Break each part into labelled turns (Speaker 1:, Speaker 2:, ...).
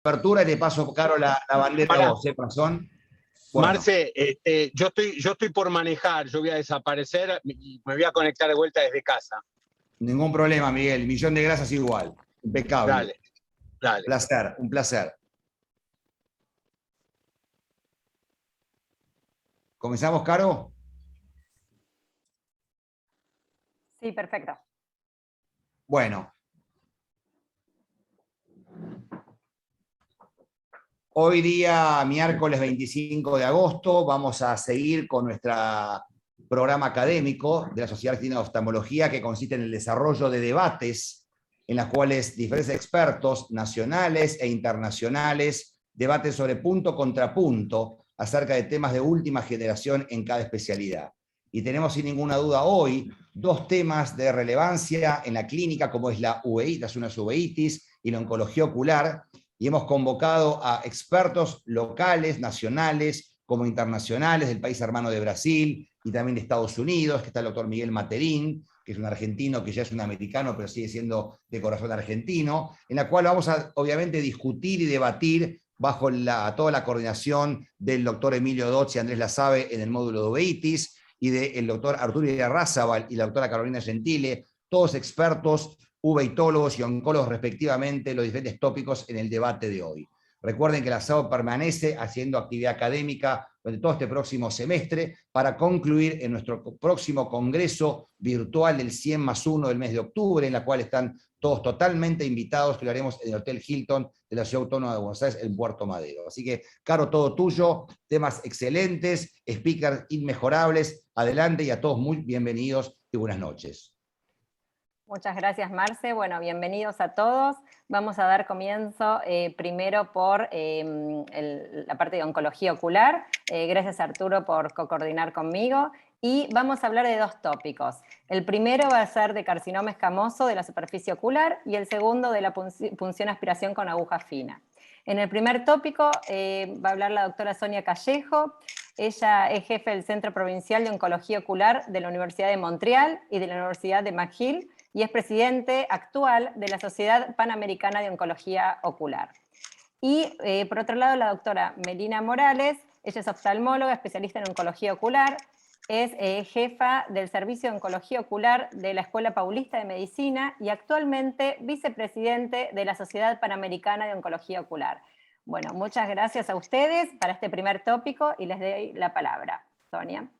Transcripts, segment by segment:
Speaker 1: apertura y te paso, Caro, la bandera a vos, Panzón. Bueno.
Speaker 2: Marce, yo estoy por manejar, yo voy a desaparecer y me voy a conectar de vuelta desde casa.
Speaker 1: Ningún problema, Miguel. Millón de gracias igual. Impecable.
Speaker 2: Dale, dale.
Speaker 1: Placer, un placer. ¿Comenzamos, Caro?
Speaker 3: Sí, perfecto.
Speaker 1: Bueno. Hoy día, miércoles 25 de agosto, vamos a seguir con nuestro programa académico de la Sociedad Argentina de Oftalmología, que consiste en el desarrollo de debates en los cuales diferentes expertos nacionales e internacionales debaten sobre punto contra punto acerca de temas de última generación en cada especialidad. Y tenemos sin ninguna duda hoy dos temas de relevancia en la clínica, como es la uveitis, una uveitis y la oncología ocular, y hemos convocado a expertos locales, nacionales, como internacionales, del país hermano de Brasil y también de Estados Unidos, que está el doctor Miguel Materín, que es un argentino que ya es un americano, pero sigue siendo de corazón argentino, en la cual vamos a, obviamente, discutir y debatir bajo toda la coordinación del doctor Emilio Dotz y Andrés Lasabe en el módulo de uveitis, y del doctor Arturo Irarrázaval y la doctora Carolina Gentile, todos expertos uveitólogos y oncólogos respectivamente, los diferentes tópicos en el debate de hoy. Recuerden que la SAO permanece haciendo actividad académica durante todo este próximo semestre para concluir en nuestro próximo congreso virtual del 100+1 del mes de octubre, en la cual están todos totalmente invitados, que lo haremos en el Hotel Hilton de la Ciudad Autónoma de Buenos Aires, en Puerto Madero. Así que, Caro, todo tuyo, temas excelentes, speakers inmejorables, adelante y a todos muy bienvenidos y buenas noches.
Speaker 3: Muchas gracias, Marce. Bueno, bienvenidos a todos. Vamos a dar comienzo primero por la parte de oncología ocular. Gracias, Arturo, por coordinar conmigo. Y vamos a hablar de dos tópicos. El primero va a ser de carcinoma escamoso de la superficie ocular y el segundo de la punción aspiración con aguja fina. En el primer tópico va a hablar la doctora Sonia Callejo. Ella es jefe del Centro Provincial de Oncología Ocular de la Universidad de Montreal y de la Universidad de McGill, y es presidente actual de la Sociedad Panamericana de Oncología Ocular. Y por otro lado, la doctora Melina Morales, ella es oftalmóloga, especialista en oncología ocular, es jefa del Servicio de Oncología Ocular de la Escuela Paulista de Medicina y actualmente vicepresidente de la Sociedad Panamericana de Oncología Ocular. Bueno, muchas gracias a ustedes para este primer tópico y les doy la palabra. Sonia.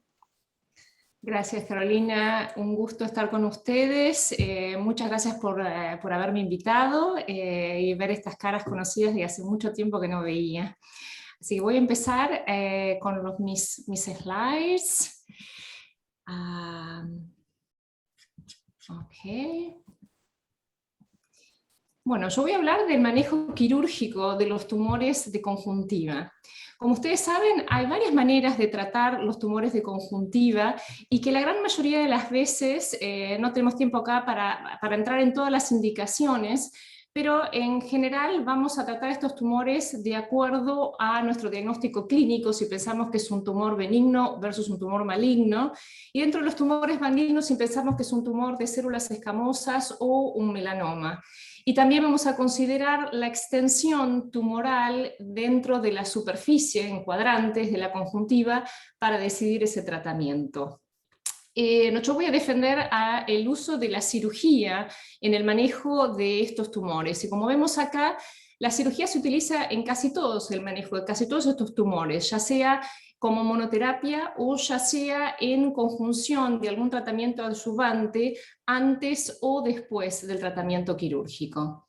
Speaker 4: Gracias, Carolina. Un gusto estar con ustedes. Muchas gracias por haberme invitado y ver estas caras conocidas de hace mucho tiempo que no veía. Así que voy a empezar con mis slides. Ok. Bueno, yo voy a hablar del manejo quirúrgico de los tumores de conjuntiva. Como ustedes saben, hay varias maneras de tratar los tumores de conjuntiva y que la gran mayoría de las veces, no tenemos tiempo acá para entrar en todas las indicaciones, pero en general vamos a tratar estos tumores de acuerdo a nuestro diagnóstico clínico, si pensamos que es un tumor benigno versus un tumor maligno, y dentro de los tumores malignos si pensamos que es un tumor de células escamosas o un melanoma. Y también vamos a considerar la extensión tumoral dentro de la superficie, en cuadrantes de la conjuntiva, para decidir ese tratamiento. Yo voy a defender el uso de la cirugía en el manejo de estos tumores. Y como vemos acá, la cirugía se utiliza en casi todos, el manejo de casi todos estos tumores, ya sea como monoterapia o ya sea en conjunción de algún tratamiento adyuvante antes o después del tratamiento quirúrgico.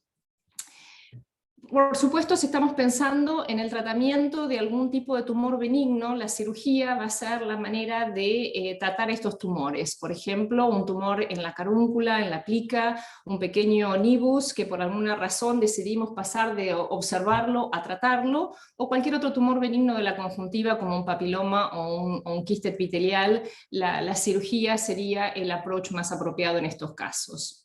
Speaker 4: Por supuesto, si estamos pensando en el tratamiento de algún tipo de tumor benigno, la cirugía va a ser la manera de tratar estos tumores. Por ejemplo, un tumor en la carúncula, en la plica, un pequeño nevus que por alguna razón decidimos pasar de observarlo a tratarlo, o cualquier otro tumor benigno de la conjuntiva como un papiloma o un quiste epitelial, la cirugía sería el approach más apropiado en estos casos.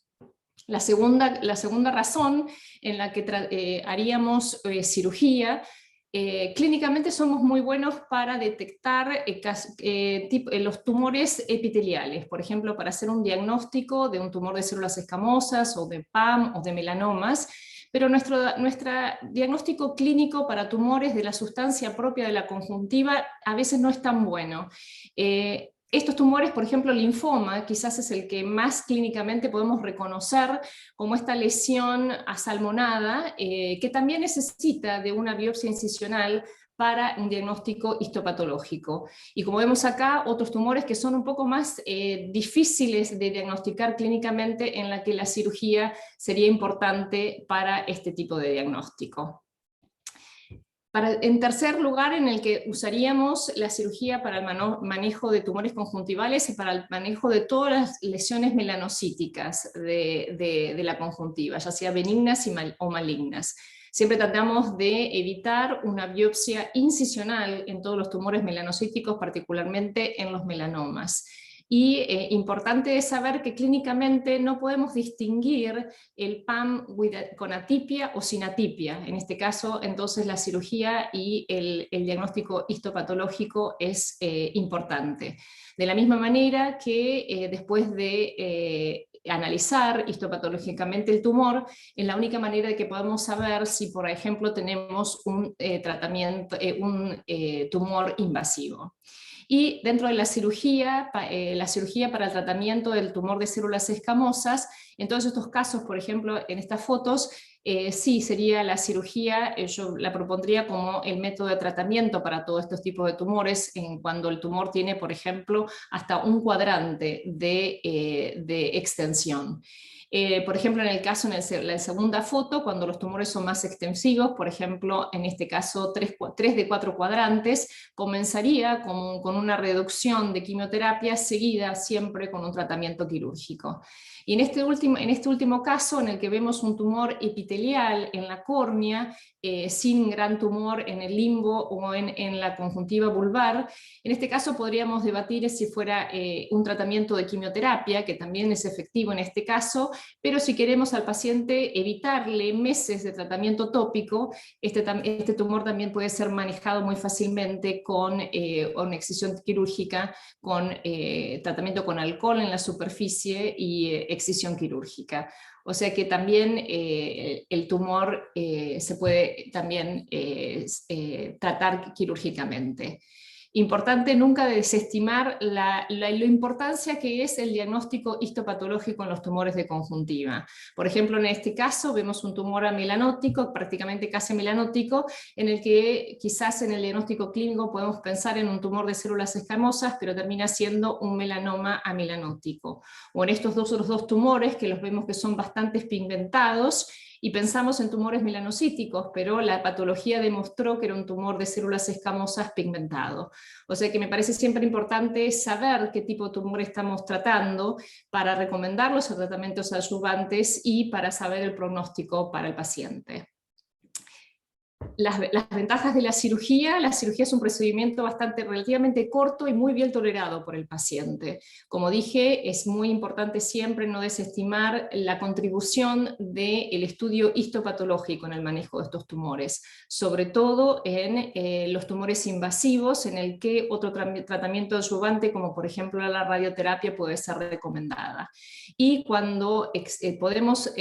Speaker 4: La segunda razón en la que haríamos cirugía, clínicamente somos muy buenos para detectar los tumores epiteliales, por ejemplo, para hacer un diagnóstico de un tumor de células escamosas o de PAM o de melanomas, pero nuestro diagnóstico clínico para tumores de la sustancia propia de la conjuntiva a veces no es tan bueno. Estos tumores, por ejemplo, el linfoma, quizás es el que más clínicamente podemos reconocer como esta lesión asalmonada, que también necesita de una biopsia incisional para un diagnóstico histopatológico. Y como vemos acá, otros tumores que son un poco más difíciles de diagnosticar clínicamente, en la que la cirugía sería importante para este tipo de diagnóstico. En tercer lugar, en el que usaríamos la cirugía para el manejo de tumores conjuntivales y para el manejo de todas las lesiones melanocíticas de la conjuntiva, ya sea benignas o malignas. Siempre tratamos de evitar una biopsia incisional en todos los tumores melanocíticos, particularmente en los melanomas. Y importante es saber que clínicamente no podemos distinguir el PAM con atipia o sin atipia. En este caso, entonces, la cirugía y el diagnóstico histopatológico es importante. De la misma manera que después de analizar histopatológicamente el tumor, es la única manera de que podemos saber si, por ejemplo, tenemos un tumor invasivo. Y dentro de la cirugía para el tratamiento del tumor de células escamosas, en todos estos casos, por ejemplo, en estas fotos, sí sería la cirugía, yo la propondría como el método de tratamiento para todos estos tipos de tumores, cuando el tumor tiene, por ejemplo, hasta un cuadrante de extensión. Por ejemplo, en el caso, en la segunda foto, cuando los tumores son más extensivos, por ejemplo, en este caso 3 de 4 cuadrantes, comenzaría con una reducción de quimioterapia seguida siempre con un tratamiento quirúrgico. Y en este último caso, en el que vemos un tumor epitelial en la córnea, sin gran tumor en el limbo o en la conjuntiva vulvar, en este caso podríamos debatir si fuera un tratamiento de quimioterapia, que también es efectivo en este caso, pero si queremos al paciente evitarle meses de tratamiento tópico, este tumor también puede ser manejado muy fácilmente con una excisión quirúrgica, con tratamiento con alcohol en la superficie y excisión quirúrgica. O sea que también el tumor se puede también tratar quirúrgicamente. Importante nunca desestimar la importancia que es el diagnóstico histopatológico en los tumores de conjuntiva. Por ejemplo, en este caso vemos un tumor amelanótico, prácticamente casi melanótico, en el que quizás en el diagnóstico clínico podemos pensar en un tumor de células escamosas, pero termina siendo un melanoma amelanótico. O en estos otros dos tumores, que los vemos que son bastante pigmentados, y pensamos en tumores melanocíticos, pero la patología demostró que era un tumor de células escamosas pigmentado. O sea que me parece siempre importante saber qué tipo de tumor estamos tratando para recomendar los tratamientos adyuvantes y para saber el pronóstico para el paciente. Las ventajas de la cirugía es un procedimiento relativamente corto y muy bien tolerado por el paciente. Como dije, es muy importante siempre no desestimar la contribución del estudio histopatológico en el manejo de estos tumores, sobre todo en los tumores invasivos, en el que otro tratamiento adyuvante, como por ejemplo la radioterapia, puede ser recomendada. Y cuando podemos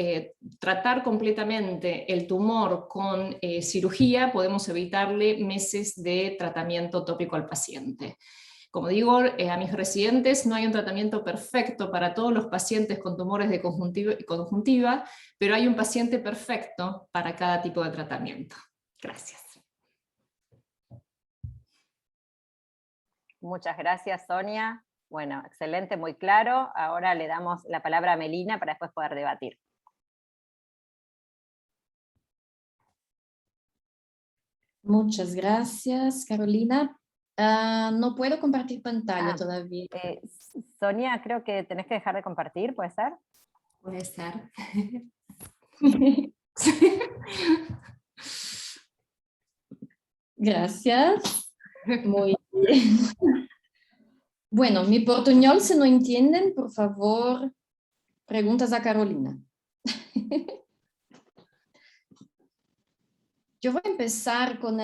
Speaker 4: tratar completamente el tumor con cirugía, podemos evitarle meses de tratamiento tópico al paciente. Como digo a mis residentes, no hay un tratamiento perfecto para todos los pacientes con tumores de conjuntiva, pero hay un paciente perfecto para cada tipo de tratamiento. Gracias.
Speaker 3: Muchas gracias, Sonia. Bueno, excelente, muy claro. Ahora le damos la palabra a Melina para después poder debatir.
Speaker 5: Muchas gracias, Carolina. No puedo compartir pantalla todavía.
Speaker 3: Sonia, creo que tenés que dejar de compartir, ¿puede ser?
Speaker 4: Puede ser.
Speaker 5: Gracias. Muy bien. Bueno, mi portuñol, si no entienden, por favor, preguntas a Carolina. Yo voy a empezar con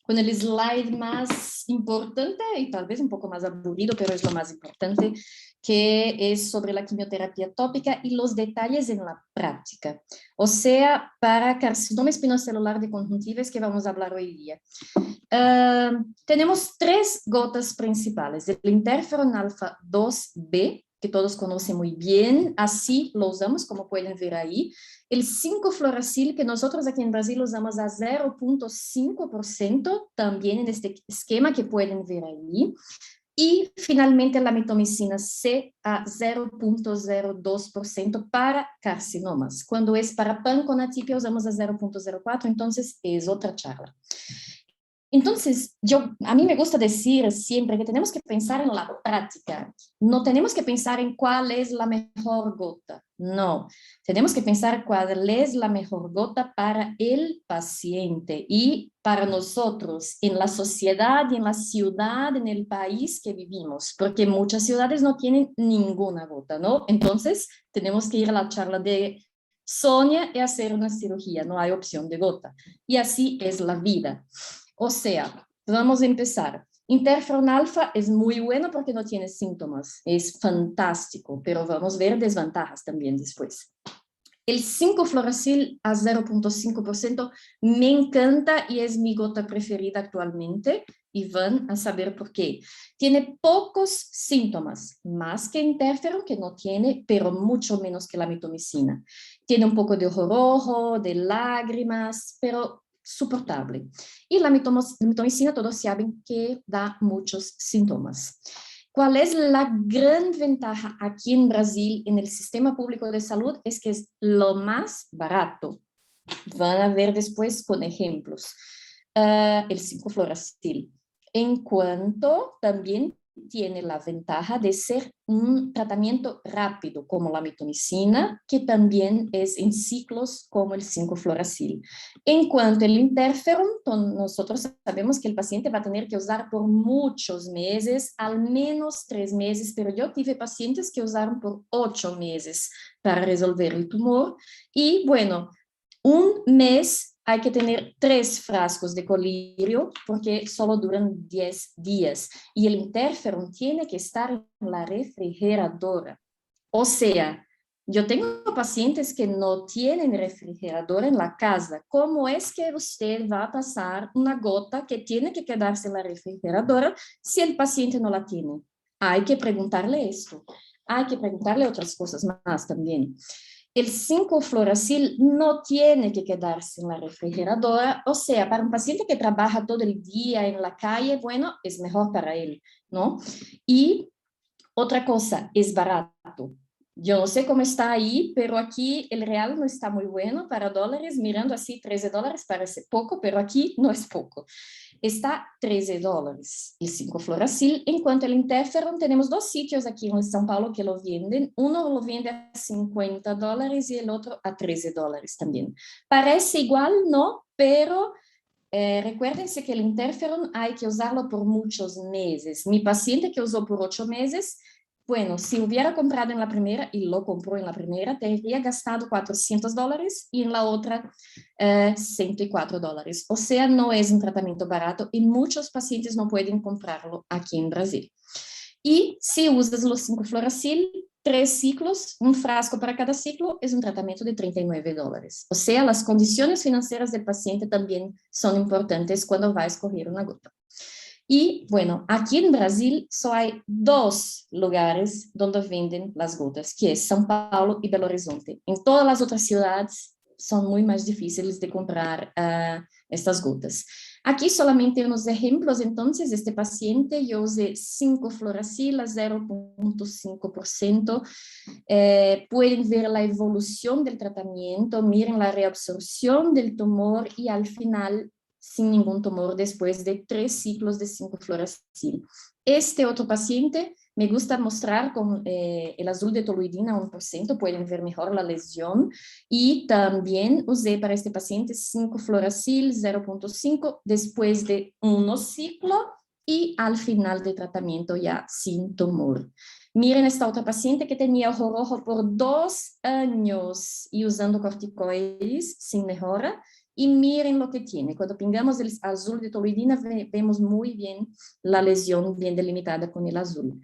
Speaker 5: con el slide más importante y tal vez un poco más aburrido, pero es lo más importante, que es sobre la quimioterapia tópica y los detalles en la práctica. O sea, para carcinoma espinocelular de conjuntiva es que vamos a hablar hoy día. Tenemos 3 gotas principales, el interferón alfa 2B, que todos conocen muy bien, así lo usamos, como pueden ver ahí. El 5-fluoracil, que nosotros aquí en Brasil usamos a 0.5%, también en este esquema que pueden ver ahí. Y finalmente la mitomicina C a 0.02% para carcinomas. Cuando es para panconatipia usamos a 0.04, entonces es otra charla. Entonces, a mí me gusta decir siempre que tenemos que pensar en la práctica. No tenemos que pensar en cuál es la mejor gota. No, tenemos que pensar cuál es la mejor gota para el paciente y para nosotros, en la sociedad y en la ciudad, en el país que vivimos, porque muchas ciudades no tienen ninguna gota, ¿no? Entonces, tenemos que ir a la charla de Sonia y hacer una cirugía, no hay opción de gota. Y así es la vida. O sea, vamos a empezar. Interferón alfa es muy bueno porque no tiene síntomas, es fantástico, pero vamos a ver desventajas también después. El 5-fluoracil a 0.5% me encanta y es mi gota preferida actualmente y van a saber por qué. Tiene pocos síntomas, más que interferón, que no tiene, pero mucho menos que la mitomicina. Tiene un poco de ojo rojo, de lágrimas, pero soportable. Y la mitomicina todos saben que da muchos síntomas. ¿Cuál es la gran ventaja aquí en Brasil en el sistema público de salud? Es que es lo más barato. Van a ver después con ejemplos. El 5-fluoracil. En cuanto también tiene la ventaja de ser un tratamiento rápido, como la mitomicina, que también es en ciclos como el 5-fluoracil. En cuanto al interferón, nosotros sabemos que el paciente va a tener que usar por muchos meses, al menos 3 meses, pero yo tuve pacientes que usaron por 8 meses para resolver el tumor. Y bueno, un mes hay que tener 3 frascos de colirio porque solo duran 10 días. Y el interferón tiene que estar en la refrigeradora. O sea, yo tengo pacientes que no tienen refrigeradora en la casa. ¿Cómo es que usted va a pasar una gota que tiene que quedarse en la refrigeradora si el paciente no la tiene? Hay que preguntarle esto. Hay que preguntarle otras cosas más también. El 5-fluoracil no tiene que quedarse en la refrigeradora, o sea, para un paciente que trabaja todo el día en la calle, bueno, es mejor para él, ¿no? Y otra cosa, es barato. Yo no sé cómo está ahí, pero aquí el real no está muy bueno para dólares. Mirando así, $13 parece poco, pero aquí no es poco. Está $13 el 5-fluoracil. En cuanto al interferón, tenemos 2 sitios aquí en São Paulo que lo venden. Uno lo vende a $50 y el otro a $13 también. Parece igual, ¿no? Pero recuérdense que el interferón hay que usarlo por muchos meses. Mi paciente que usó por 8 meses, bueno, si hubiera comprado en la primera y lo compró en la primera, tendría gastado $400 y en la otra $104. O sea, no es un tratamiento barato y muchos pacientes no pueden comprarlo aquí en Brasil. Y si usas los 5-fluoracil, 3 ciclos, un frasco para cada ciclo, es un tratamiento de $39. O sea, las condiciones financieras del paciente también son importantes cuando va a escoger una gota. Y bueno, aquí en Brasil solo hay 2 lugares donde venden las gotas, que es São Paulo y Belo Horizonte. En todas las otras ciudades son muy más difíciles de comprar estas gotas. Aquí solamente unos ejemplos. Entonces, este paciente yo usé 5-fluoracil a 0.5%. Pueden ver la evolución del tratamiento, miren la reabsorción del tumor y al final sin ningún tumor después de 3 ciclos de 5-fluoracil. Este otro paciente me gusta mostrar con el azul de toluidina 1%, pueden ver mejor la lesión. Y también usé para este paciente 5-fluoracil 0.5 después de 1 ciclo y al final del tratamiento ya sin tumor. Miren esta otra paciente que tenía ojo rojo por 2 años y usando corticoides sin mejora. y miren lo que tiene. Cuando pingamos el azul de toluidina, vemos muy bien la lesión bien delimitada con el azul.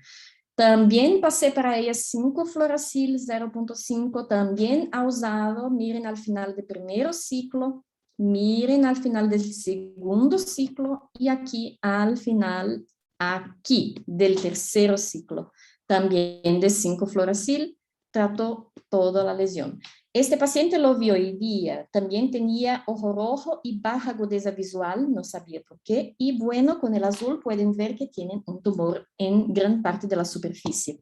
Speaker 5: También pasé para ella 5 fluoracil 0.5, también ha usado, miren al final del primer ciclo, miren al final del segundo ciclo y aquí al final, aquí del tercer ciclo, también de 5 fluoracil, trató toda la lesión. Este paciente lo vi hoy día, también tenía ojo rojo y baja agudeza visual, no sabía por qué, y bueno, con el azul pueden ver que tienen un tumor en gran parte de la superficie.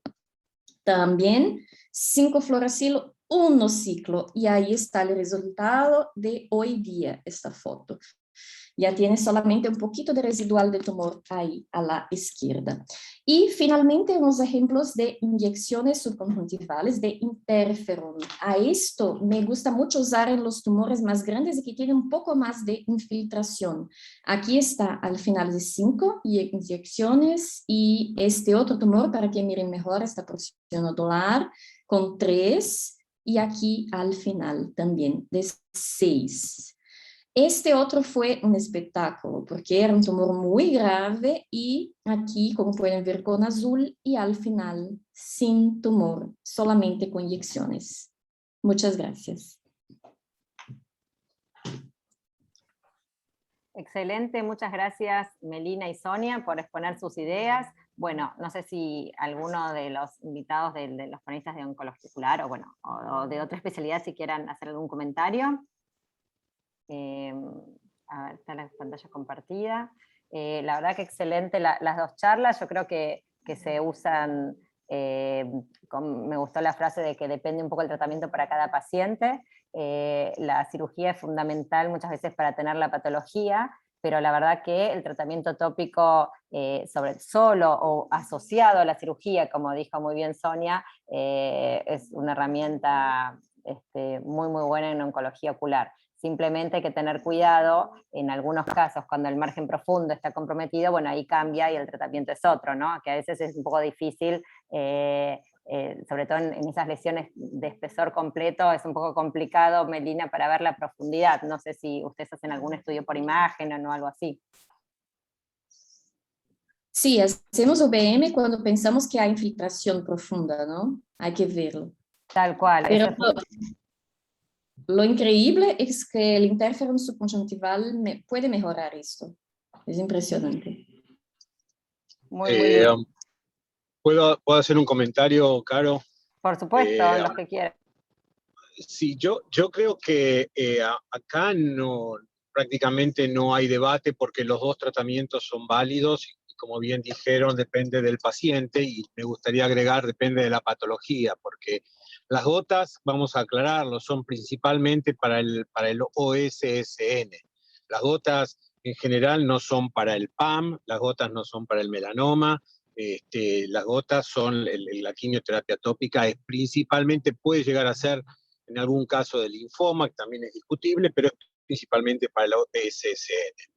Speaker 5: También 5 fluoracil, 1 ciclo, y ahí está el resultado de hoy día, esta foto. Ya tiene solamente un poquito de residual de tumor ahí a la izquierda. Y finalmente unos ejemplos de inyecciones subconjuntivales de interferón. A esto me gusta mucho usar en los tumores más grandes y que tienen un poco más de infiltración. Aquí está al final de 5 inyecciones y este otro tumor, para que miren mejor esta porción nodular, con 3 y aquí al final también de 6. Este otro fue un espectáculo porque era un tumor muy grave y aquí, como pueden ver, con azul y al final sin tumor, solamente con inyecciones. Muchas gracias.
Speaker 3: Excelente, muchas gracias Melina y Sonia por exponer sus ideas. Bueno, no sé si alguno de los invitados de los panelistas de oncología ocular o de otra especialidad si quieran hacer algún comentario. A ver, está la pantalla compartida. La verdad que excelente las dos charlas, yo creo que se usan, me gustó la frase de que depende un poco el tratamiento para cada paciente. La cirugía es fundamental muchas veces para tener la patología, pero la verdad que el tratamiento tópico sobre solo o asociado a la cirugía, como dijo muy bien Sonia, es una herramienta muy muy buena en oncología ocular. Simplemente hay que tener cuidado, en algunos casos, cuando el margen profundo está comprometido, bueno, ahí cambia y el tratamiento es otro, ¿no? Que a veces es un poco difícil, sobre todo en esas lesiones de espesor completo, es un poco complicado, Melina, para ver la profundidad. No sé si ustedes hacen algún estudio por imagen o no, algo así.
Speaker 5: Sí, hacemos OBM cuando pensamos que hay infiltración profunda, ¿no? Hay que verlo.
Speaker 3: Tal cual.
Speaker 5: Pero lo increíble es que el interferón subconjuntival puede mejorar esto. Es impresionante.
Speaker 3: Muy bien.
Speaker 2: ¿Puedo hacer un comentario, Caro?
Speaker 3: Por supuesto, los que quieran.
Speaker 2: Sí, yo creo que acá prácticamente no hay debate porque los dos tratamientos son válidos y como bien dijeron, depende del paciente y me gustaría agregar, depende de la patología, porque las gotas, vamos a aclararlo, son principalmente para el OSSN. Las gotas en general no son para el PAM, las gotas no son para el melanoma, las gotas son, la quimioterapia tópica es principalmente, puede llegar a ser en algún caso de linfoma, que también es discutible, pero es principalmente para el OSSN.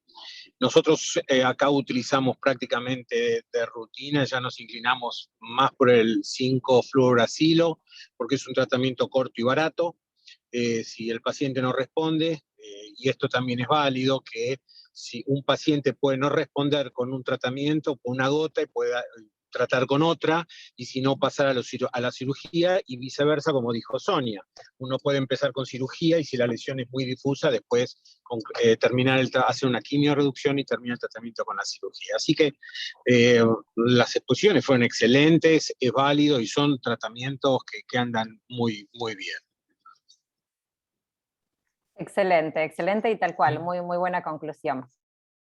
Speaker 2: Nosotros acá utilizamos prácticamente de rutina, ya nos inclinamos más por el 5-fluoracilo, porque es un tratamiento corto y barato. Si el paciente no responde, y esto también es válido, que si un paciente puede no responder con un tratamiento, con una gota, y puede tratar con otra, y si no pasar a la cirugía, y viceversa, como dijo Sonia. Uno puede empezar con cirugía, y si la lesión es muy difusa, después hacer una quimioreducción y terminar el tratamiento con la cirugía. Así que las exposiciones fueron excelentes, es válido, y son tratamientos que andan muy, muy bien.
Speaker 3: Excelente, excelente y tal cual, muy, muy buena conclusión.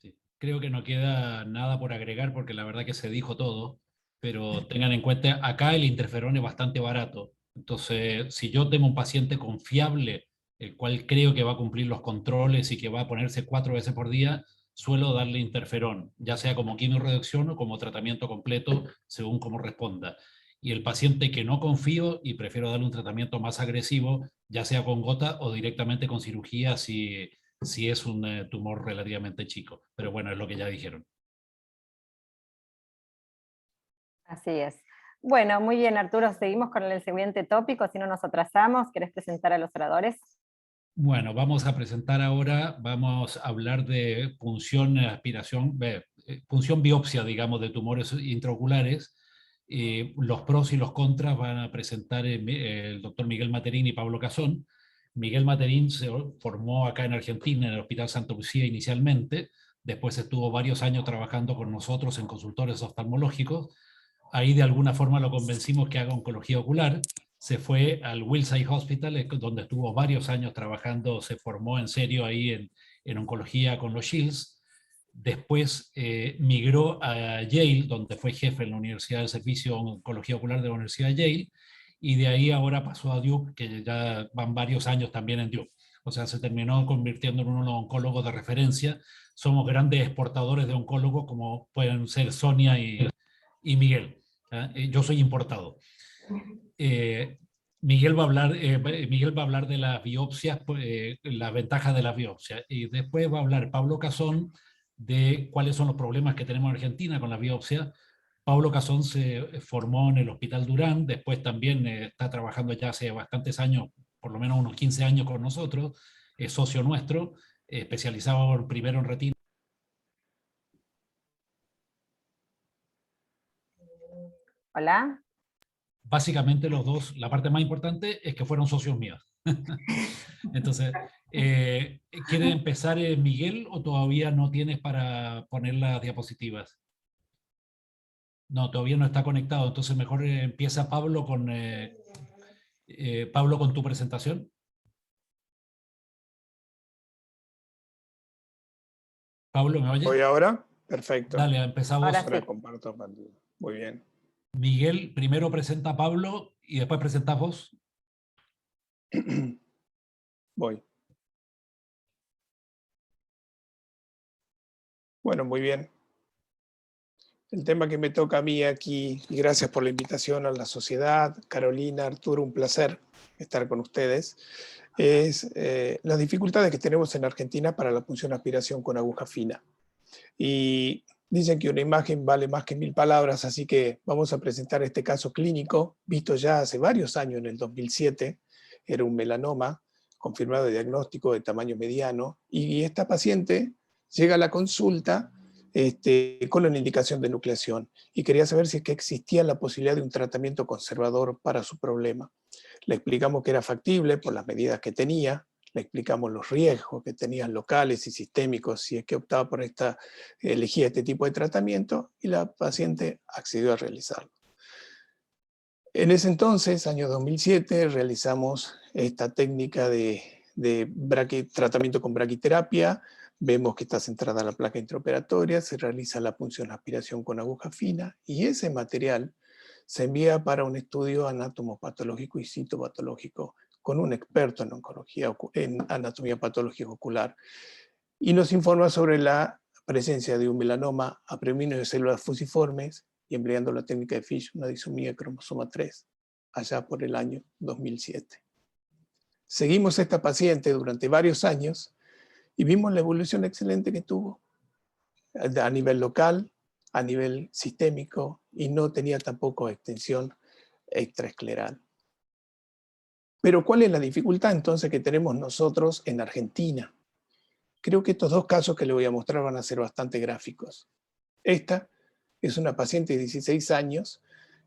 Speaker 6: Sí. Creo que no queda nada por agregar porque la verdad que se dijo todo, pero tengan en cuenta, acá el interferón es bastante barato. Entonces, si yo tengo un paciente confiable, el cual creo que va a cumplir los controles y que va a ponerse 4 veces por día, suelo darle interferón, ya sea como quimioreducción o como tratamiento completo, según cómo responda. Y el paciente que no confío y prefiero darle un tratamiento más agresivo, ya sea con gota o directamente con cirugía, si es un tumor relativamente chico. Pero bueno, es lo que ya dijeron.
Speaker 3: Así es. Bueno, muy bien, Arturo, seguimos con el siguiente tópico, si no nos atrasamos. ¿Querés presentar a los oradores?
Speaker 6: Bueno, vamos a presentar ahora, vamos a hablar de punción, aspiración, punción biopsia, digamos, de tumores intraoculares. Los pros y los contras van a presentar el doctor Miguel Materín y Pablo Casón. Miguel Materín se formó acá en Argentina, en el Hospital Santa Lucía inicialmente, después estuvo varios años trabajando con nosotros en consultorios oftalmológicos. Ahí de alguna forma lo convencimos que haga oncología ocular. Se fue al Wills Eye Hospital, donde estuvo varios años trabajando, se formó en serio ahí en oncología con los Shields. Después migró a Yale, donde fue jefe en la Universidad del Servicio de Oncología Ocular de la Universidad de Yale, y de ahí ahora pasó a Duke, que ya van varios años también en Duke. O sea, se terminó convirtiendo en uno de los oncólogos de referencia. Somos grandes exportadores de oncólogos, como pueden ser Sonia y Miguel. Yo soy importado. Miguel va a hablar de las biopsias, las ventajas de las biopsias, y después va a hablar Pablo Casón de cuáles son los problemas que tenemos en Argentina con la biopsia. Pablo Casón se formó en el Hospital Durán, después también está trabajando ya hace bastantes años, por lo menos unos 15 años con nosotros, es socio nuestro, especializado primero en retina.
Speaker 3: Hola.
Speaker 6: Básicamente los dos, la parte más importante es que fueron socios míos. Entonces, ¿quiere empezar Miguel o todavía no tienes para poner las diapositivas? No, todavía no está conectado, entonces mejor empieza Pablo con tu presentación. Pablo, ¿me oyes?
Speaker 7: ¿Voy ahora? Perfecto.
Speaker 6: Dale, empezamos.
Speaker 3: Ahora sí.
Speaker 7: Comparto pantalla. Muy bien.
Speaker 6: Miguel, primero presenta a Pablo y después presentas vos.
Speaker 7: Voy. Bueno, muy bien. El tema que me toca a mí aquí, y gracias por la invitación a la sociedad, Carolina, Arturo, un placer estar con ustedes, es las dificultades que tenemos en Argentina para la punción aspiración con aguja fina. Y dicen que una imagen vale más que 1000 palabras, así que vamos a presentar este caso clínico, visto ya hace varios años, en el 2007, era un melanoma, confirmado de diagnóstico de tamaño mediano, y esta paciente llega a la consulta con una indicación de nucleación, y quería saber si es que existía la posibilidad de un tratamiento conservador para su problema. Le explicamos que era factible por las medidas que tenía, le explicamos los riesgos que tenían locales y sistémicos si es que optaba por elegía este tipo de tratamiento, y la paciente accedió a realizarlo. En ese entonces, año 2007, realizamos esta técnica de tratamiento con braquiterapia. Vemos que está centrada la placa intraoperatoria, se realiza la punción aspiración con aguja fina, y ese material se envía para un estudio anatomopatológico y citopatológico con un experto en oncología, en anatomía patológica ocular, y nos informa sobre la presencia de un melanoma a predominio de células fusiformes, y empleando la técnica de Fish, una disomía de cromosoma 3, allá por el año 2007. Seguimos a esta paciente durante varios años, y vimos la evolución excelente que tuvo a nivel local, a nivel sistémico, y no tenía tampoco extensión extraescleral. Pero ¿cuál es la dificultad entonces que tenemos nosotros en Argentina? Creo que estos dos casos que le voy a mostrar van a ser bastante gráficos. Esta es una paciente de 16 años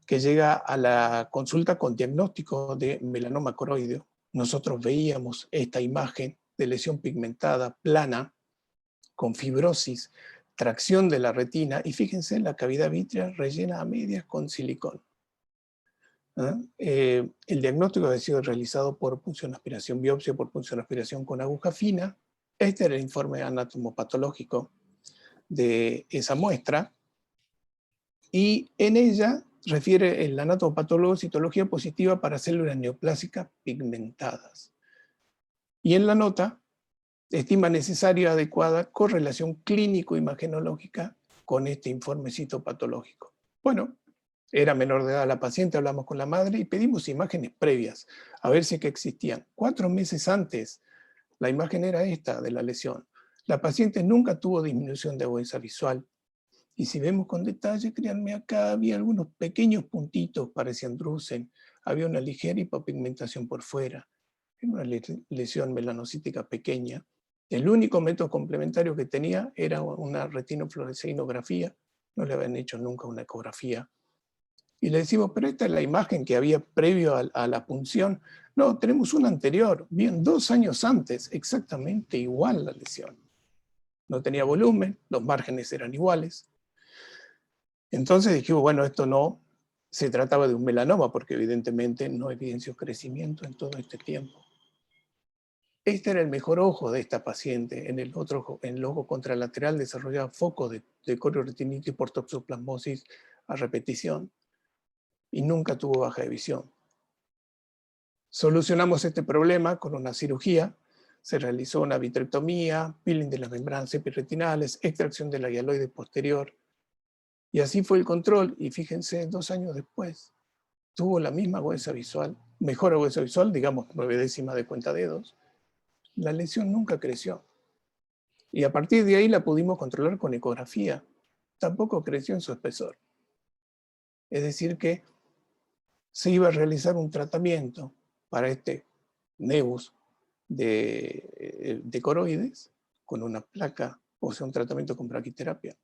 Speaker 7: que llega a la consulta con diagnóstico de melanoma coroideo. Nosotros veíamos esta imagen de lesión pigmentada plana, con fibrosis, tracción de la retina, y fíjense la cavidad vítrea rellena a medias con silicón. El diagnóstico había sido realizado por punción aspiración biopsia, por punción aspiración con aguja fina. Este era el informe anatomopatológico de esa muestra, y en ella refiere el anatomopatólogo citología positiva para células neoplásicas pigmentadas. Y en la nota estima necesaria y adecuada correlación clínico-imagenológica con este informe citopatológico. Bueno, era menor de edad la paciente, hablamos con la madre y pedimos imágenes previas, a ver si que existían. 4 meses antes, la imagen era esta de la lesión. La paciente nunca tuvo disminución de agudeza visual. Y si vemos con detalle, créanme, acá había algunos pequeños puntitos, parecían drusen, había una ligera hipopigmentación por fuera. era una lesión melanocítica pequeña. El único método complementario que tenía era una retinofluoresceínografía, no le habían hecho nunca una ecografía. Y le decimos, pero esta es la imagen que había previo a la punción. No, tenemos una anterior, bien 2 años antes, exactamente igual la lesión. No tenía volumen, los márgenes eran iguales. Entonces dijimos, bueno, esto no se trataba de un melanoma, porque evidentemente no evidenció crecimiento en todo este tiempo. Este era el mejor ojo de esta paciente. En el otro ojo, en el ojo contralateral, desarrollaba focos de corioretinitis por toxoplasmosis a repetición y nunca tuvo baja de visión. Solucionamos este problema con una cirugía. Se realizó una vitrectomía, peeling de las membranas epiretinales, extracción de la hialoide posterior. Y así fue el control. Y fíjense, 2 años después, tuvo la misma agudeza visual, mejor agudeza visual, digamos 9/10 de cuentadedos. La lesión nunca creció. Y a partir de ahí la pudimos controlar con ecografía. Tampoco creció en su espesor. Es decir que se iba a realizar un tratamiento para este nevus de coroides con una placa, o sea, un tratamiento con braquiterapia.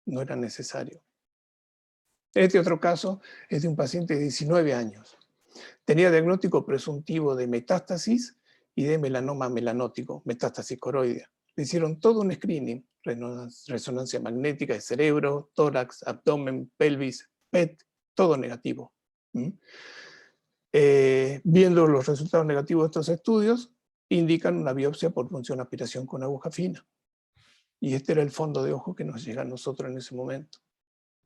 Speaker 7: No era necesario. Este otro caso es de un paciente de 19 años. Tenía diagnóstico presuntivo de metástasis y de melanoma melanótico, metástasis coroidea. Le hicieron todo un screening, resonancia magnética de cerebro, tórax, abdomen, pelvis, PET, todo negativo. Viendo los resultados negativos de estos estudios, indican una biopsia por punción aspiración con aguja fina. Y este era el fondo de ojo que nos llega a nosotros en ese momento.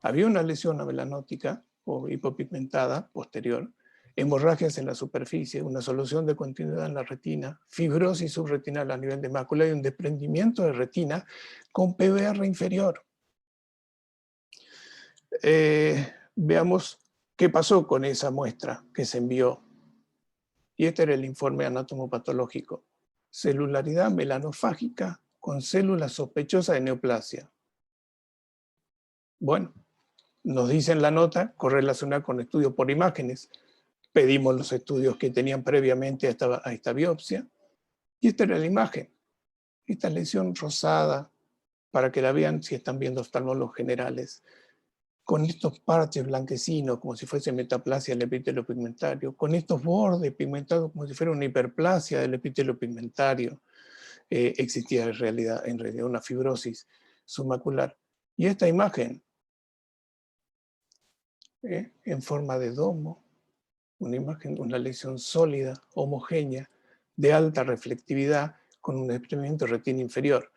Speaker 7: Había una lesión melanótica o hipopigmentada posterior, hemorragias en la superficie, una solución de continuidad en la retina, fibrosis subretinal a nivel de mácula y un desprendimiento de retina con PVR inferior. Veamos qué pasó con esa muestra que se envió. Y este era el informe anatomopatológico. Celularidad melanofágica con células sospechosas de neoplasia. Bueno, nos dicen la nota correlacionada con estudios por imágenes. Pedimos los estudios que tenían previamente a esta biopsia. Y esta era la imagen. Esta lesión rosada, para que la vean si están viendo oftalmólogos generales, con estos parches blanquecinos, como si fuese metaplasia del epitelio pigmentario, con estos bordes pigmentados como si fuera una hiperplasia del epitelio pigmentario. Existía en realidad una fibrosis submacular. Y esta imagen, en forma de domo, una imagen de una lesión sólida, homogénea, de alta reflectividad, con un desprendimiento de retina inferior.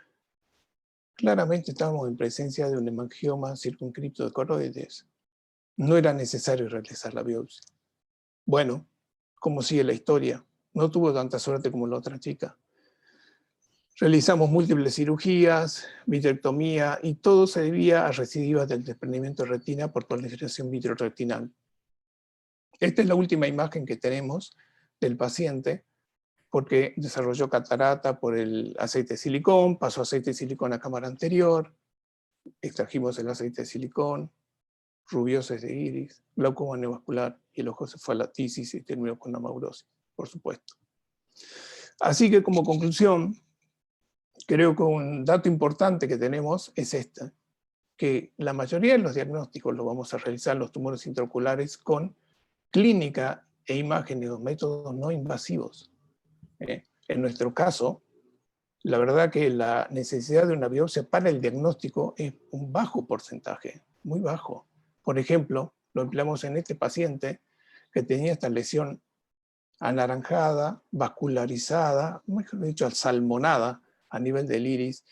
Speaker 7: Claramente estábamos en presencia de un hemangioma circunscripto de coroides. No era necesario realizar la biopsia. Bueno, como sigue la historia, no tuvo tanta suerte como la otra chica. Realizamos múltiples cirugías, vitrectomía, y todo se debía a recidivas del desprendimiento de retina por proliferación vitreoretinal. Esta es la última imagen que tenemos del paciente, porque desarrolló catarata por el aceite de silicón, pasó aceite de silicón a cámara anterior, extrajimos el aceite de silicón, rubiosis de iris, glaucoma neovascular, y el ojo se fue a la tisis y terminó con amaurosis, por supuesto. Así que como conclusión, creo que un dato importante que tenemos es este, que la mayoría de los diagnósticos los vamos a realizar los tumores intraoculares con clínica e imágenes o métodos no invasivos. En nuestro caso, la verdad que la necesidad de una biopsia para el diagnóstico es un bajo porcentaje, muy bajo. Por ejemplo, lo empleamos en este paciente que tenía esta lesión anaranjada, vascularizada, mejor dicho, asalmonada a nivel del iris,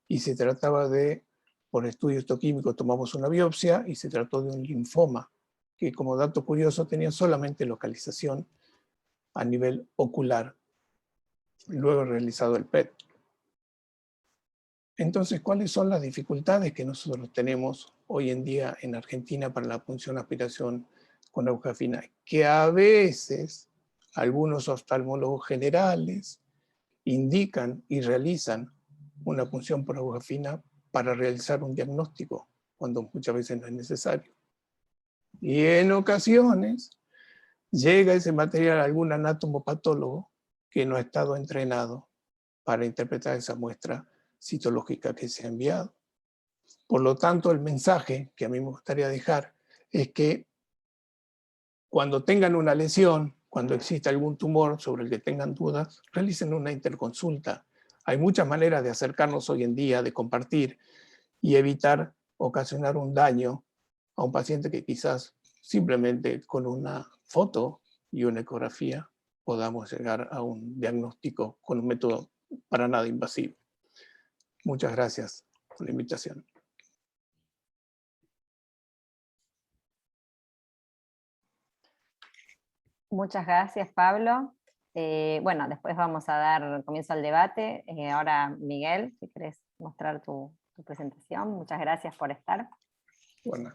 Speaker 7: y se trataba de, por estudio histoquímico, tomamos una biopsia y se trató de un linfoma, que como dato curioso tenía solamente localización a nivel ocular, luego realizado el PET. Entonces, ¿cuáles son las dificultades que nosotros tenemos hoy en día en Argentina para la punción aspiración con aguja fina? Que a veces algunos oftalmólogos generales indican y realizan una punción por aguja fina para realizar un diagnóstico, cuando muchas veces no es necesario. Y en ocasiones llega ese material a algún anatomopatólogo que no ha estado entrenado para interpretar esa muestra citológica que se ha enviado. Por lo tanto, el mensaje que a mí me gustaría dejar es que cuando tengan una lesión, cuando exista algún tumor sobre el que tengan dudas, realicen una interconsulta. Hay muchas maneras de acercarnos hoy en día, de compartir y evitar ocasionar un daño a un paciente que quizás simplemente con una foto y una ecografía podamos llegar a un diagnóstico con un método para nada invasivo. Muchas gracias por la invitación.
Speaker 3: Muchas gracias, Pablo. Bueno, después vamos a dar comienzo al debate. Ahora, Miguel, si querés mostrar tu presentación. Muchas gracias por estar.
Speaker 7: Bueno.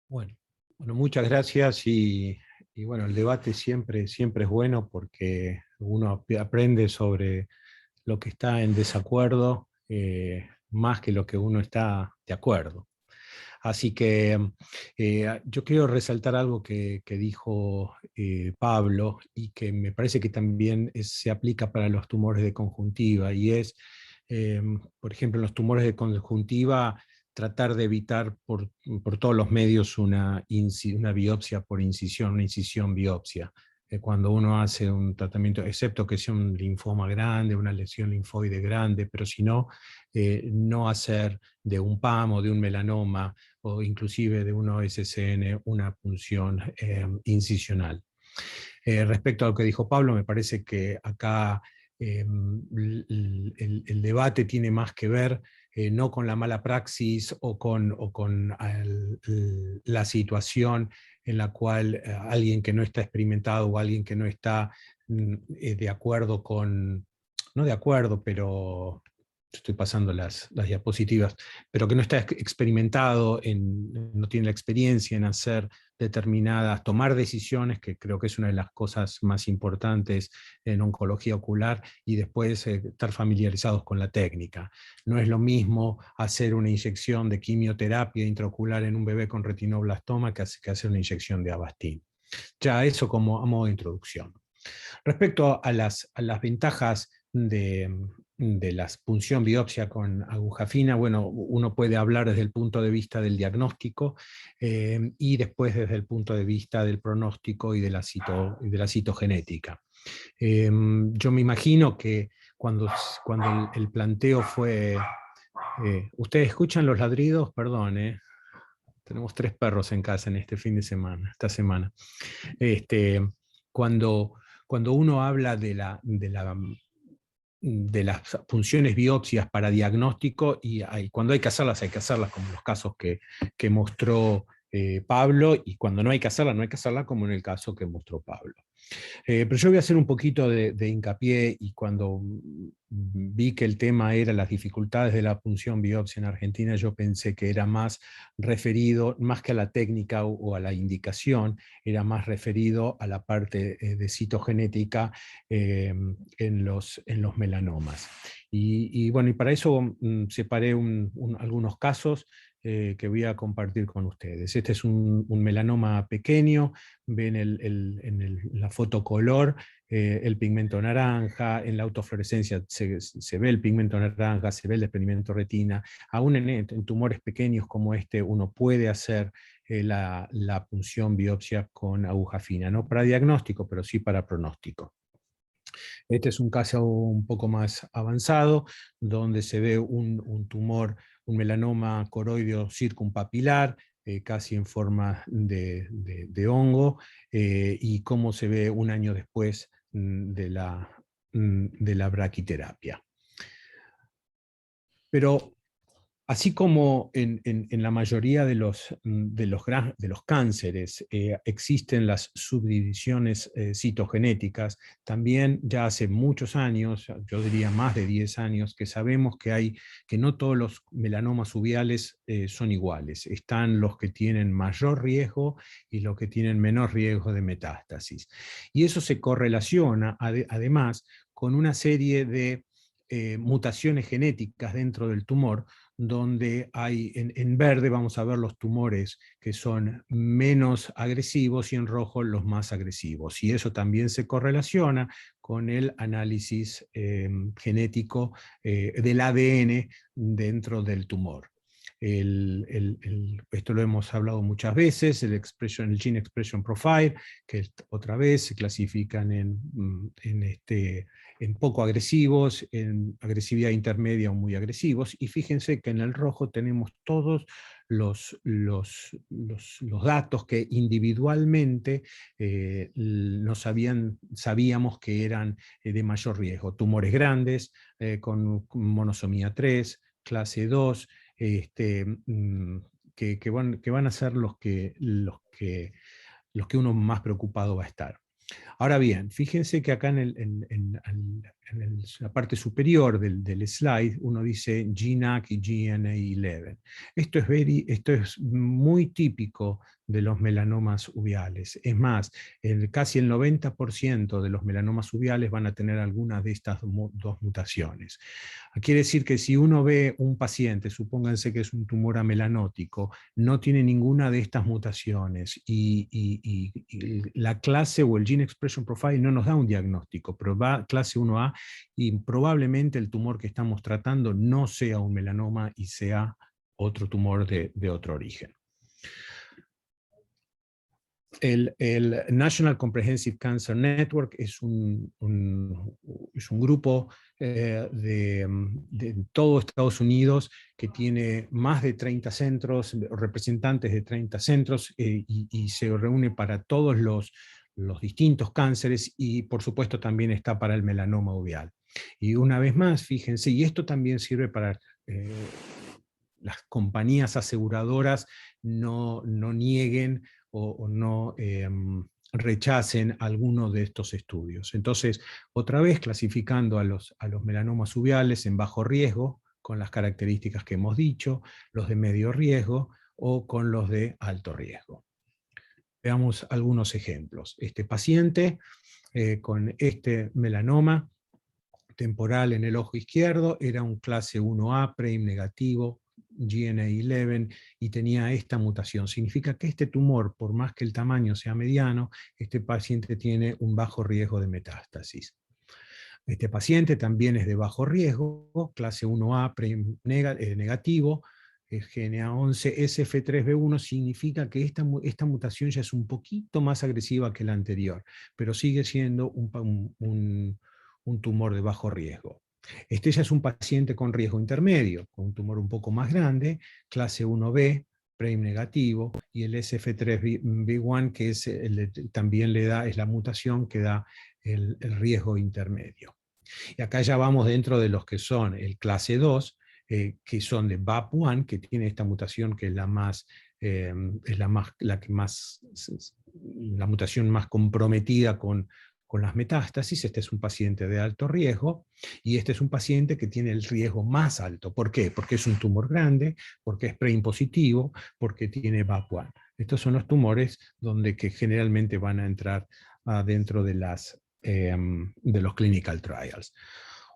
Speaker 8: Bueno, muchas gracias y bueno, el debate siempre es bueno porque uno aprende sobre lo que está en desacuerdo más que lo que uno está de acuerdo. Así que yo quiero resaltar algo que dijo Pablo y que me parece que también se aplica para los tumores de conjuntiva y es, por ejemplo, en los tumores de conjuntiva, tratar de evitar por todos los medios una biopsia por incisión, una incisión biopsia. Cuando uno hace un tratamiento, excepto que sea un linfoma grande, una lesión linfoide grande, pero si no, no hacer de un PAM o de un melanoma o inclusive de un OSCN una punción incisional. Respecto a lo que dijo Pablo, me parece que acá el debate tiene más que ver no con la mala praxis o con la situación en la cual alguien que no está experimentado o alguien que no está de acuerdo con, no de acuerdo, pero estoy pasando las diapositivas, pero que no está experimentado, no tiene la experiencia en hacer determinadas, tomar decisiones, que creo que es una de las cosas más importantes en oncología ocular, y después estar familiarizados con la técnica. No es lo mismo hacer una inyección de quimioterapia intraocular en un bebé con retinoblastoma que hacer una inyección de Avastin. Ya eso como a modo de introducción. Respecto a las ventajas de la punción biopsia con aguja fina, bueno, uno puede hablar desde el punto de vista del diagnóstico y después desde el punto de vista del pronóstico y de la citogenética. Yo me imagino que cuando el planteo fue... ¿ustedes escuchan los ladridos? Perdón, tenemos 3 perros en casa en este fin de semana, esta semana. Cuando uno habla de las punciones biopsias para diagnóstico, y cuando hay que hacerlas, como los casos que mostró Pablo, y cuando no hay que hacerlas, como en el caso que mostró Pablo. Pero yo voy a hacer un poquito de hincapié, y cuando vi que el tema era las dificultades de la punción biopsia en Argentina, yo pensé que era más referido, más que a la técnica o a la indicación, era más referido a la parte de citogenética en los melanomas. Y bueno, y para eso separé algunos casos que voy a compartir con ustedes. Este es un melanoma pequeño, ven en la foto color el pigmento naranja, en la autofluorescencia se ve el pigmento naranja, se ve el desprendimiento retina. Aún en tumores pequeños como este, uno puede hacer la punción biopsia con aguja fina, no para diagnóstico, pero sí para pronóstico. Este es un caso un poco más avanzado, donde se ve un tumor, un melanoma coroideo circumpapilar, casi en forma de hongo, y cómo se ve un año después de la braquiterapia. Pero así como en la mayoría de los cánceres existen las subdivisiones citogenéticas, también ya hace muchos años, yo diría más de 10 años, que sabemos que no todos los melanomas uveales son iguales. Están los que tienen mayor riesgo y los que tienen menor riesgo de metástasis. Y eso se correlaciona además con una serie de mutaciones genéticas dentro del tumor, donde hay, en verde vamos a ver los tumores que son menos agresivos y en rojo los más agresivos. Y eso también se correlaciona con el análisis genético del ADN dentro del tumor. Esto lo hemos hablado muchas veces, el Gene Expression Profile, que otra vez se clasifican en poco agresivos, en agresividad intermedia o muy agresivos, y fíjense que en el rojo tenemos todos los datos que individualmente sabíamos que eran de mayor riesgo. Tumores grandes, con monosomía 3, clase 2, que van a ser los que uno más preocupado va a estar. Ahora bien, fíjense que acá en la parte superior del slide uno dice GNAC y GNA11. Esto es muy típico de los melanomas uveales. Es más, casi el 90% de los melanomas uveales van a tener alguna de estas dos mutaciones. Quiere decir que si uno ve un paciente, supónganse que es un tumor amelanótico, no tiene ninguna de estas mutaciones y la clase o el Gene Expression Profile no nos da un diagnóstico, pero va clase 1A y probablemente el tumor que estamos tratando no sea un melanoma y sea otro tumor de otro origen. El National Comprehensive Cancer Network es un grupo de todo Estados Unidos que tiene más de 30 centros, representantes de 30 centros, y se reúne para todos los distintos cánceres, y por supuesto también está para el melanoma uveal. Y una vez más, fíjense, y esto también sirve para las compañías aseguradoras no nieguen o no rechacen alguno de estos estudios. Entonces, otra vez clasificando a los melanomas uveales en bajo riesgo, con las características que hemos dicho, los de medio riesgo o con los de alto riesgo. Veamos algunos ejemplos. Este paciente con este melanoma temporal en el ojo izquierdo era un clase 1A, PRAME negativo, GNA11, y tenía esta mutación. Significa que este tumor, por más que el tamaño sea mediano, este paciente tiene un bajo riesgo de metástasis. Este paciente también es de bajo riesgo, clase 1A, PRAME negativo, GNA11, SF3B1, significa que esta mutación ya es un poquito más agresiva que la anterior, pero sigue siendo un tumor de bajo riesgo. Este ya es un paciente con riesgo intermedio, con un tumor un poco más grande, clase 1B, PRAME negativo, y el SF3B1, que también es la mutación que da el riesgo intermedio. Y acá ya vamos dentro de los que son el clase 2, que son de BAP1, que tiene esta mutación que es la mutación más comprometida con las metástasis. Este es un paciente de alto riesgo, y este es un paciente que tiene el riesgo más alto. ¿Por qué? Porque es un tumor grande, porque es PRAME positivo, porque tiene BAP1. Estos son los tumores que generalmente van a entrar dentro de los clinical trials.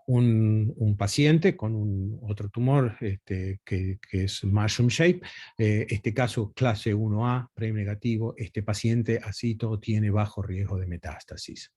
Speaker 8: Un paciente con otro tumor que es mushroom shape, este caso clase 1A, PRAME negativo, este paciente así todo tiene bajo riesgo de metástasis.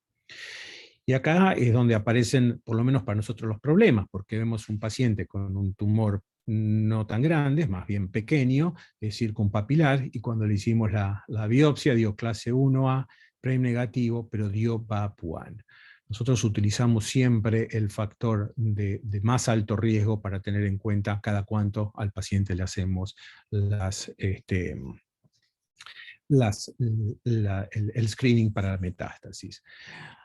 Speaker 8: Y acá es donde aparecen, por lo menos para nosotros, los problemas, porque vemos un paciente con un tumor no tan grande, más bien pequeño, es circunpapilar, y cuando le hicimos la biopsia dio clase 1A, PRAME negativo, pero dio BAP1. Nosotros utilizamos siempre el factor de más alto riesgo para tener en cuenta cada cuánto al paciente le hacemos el screening para la metástasis.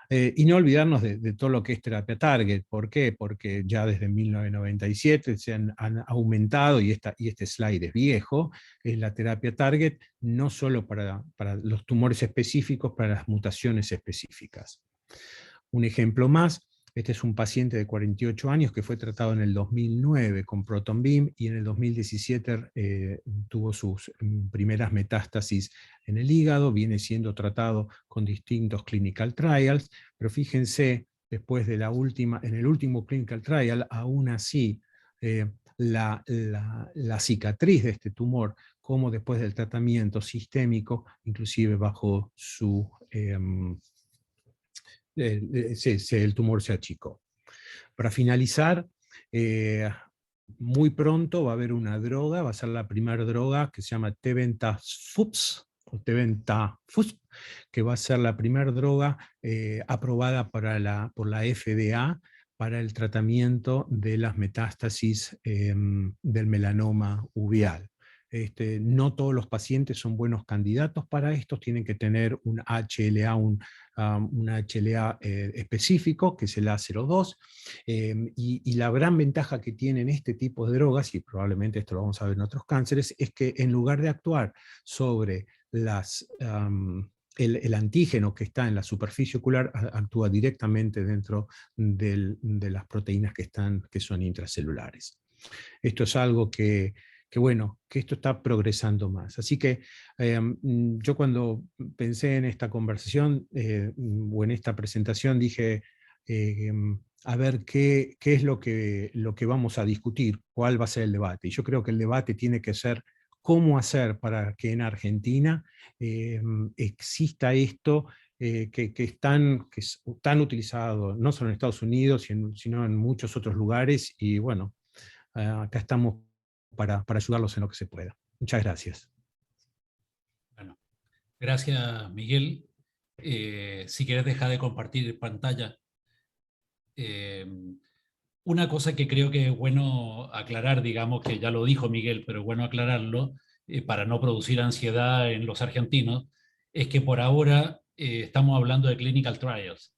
Speaker 8: Y no olvidarnos de todo lo que es terapia target. ¿Por qué? Porque ya desde 1997 se han aumentado, y este slide es viejo, la terapia target no solo para los tumores específicos, para las mutaciones específicas. Un ejemplo más, este es un paciente de 48 años que fue tratado en el 2009 con Proton Beam, y en el 2017 tuvo sus primeras metástasis en el hígado, viene siendo tratado con distintos clinical trials, pero fíjense después de en el último clinical trial, aún así, la cicatriz de este tumor, como después del tratamiento sistémico, inclusive bajo su... el tumor se achicó. Para finalizar, muy pronto va a haber una droga, va a ser la primera droga que se llama Tebentafusp, que va a ser la primera droga aprobada por la FDA para el tratamiento de las metástasis del melanoma uveal. No todos los pacientes son buenos candidatos para esto, tienen que tener un HLA, un HLA específico, que es el A02, y la gran ventaja que tienen este tipo de drogas, y probablemente esto lo vamos a ver en otros cánceres, es que en lugar de actuar sobre el antígeno que está en la superficie ocular, actúa directamente dentro de las proteínas que son intracelulares. Esto es algo que esto está progresando más. Así que yo cuando pensé en esta conversación o en esta presentación dije, a ver qué es lo que vamos a discutir, cuál va a ser el debate. Y yo creo que el debate tiene que ser cómo hacer para que en Argentina exista esto que es tan utilizado, no solo en Estados Unidos, sino en muchos otros lugares, y bueno, acá estamos para ayudarlos en lo que se pueda. Muchas gracias.
Speaker 6: Bueno, gracias, Miguel. Si quieres dejar de compartir pantalla. Una cosa que creo que es bueno aclarar, digamos que ya lo dijo Miguel, pero es bueno aclararlo, para no producir ansiedad en los argentinos, es que por ahora estamos hablando de clinical trials.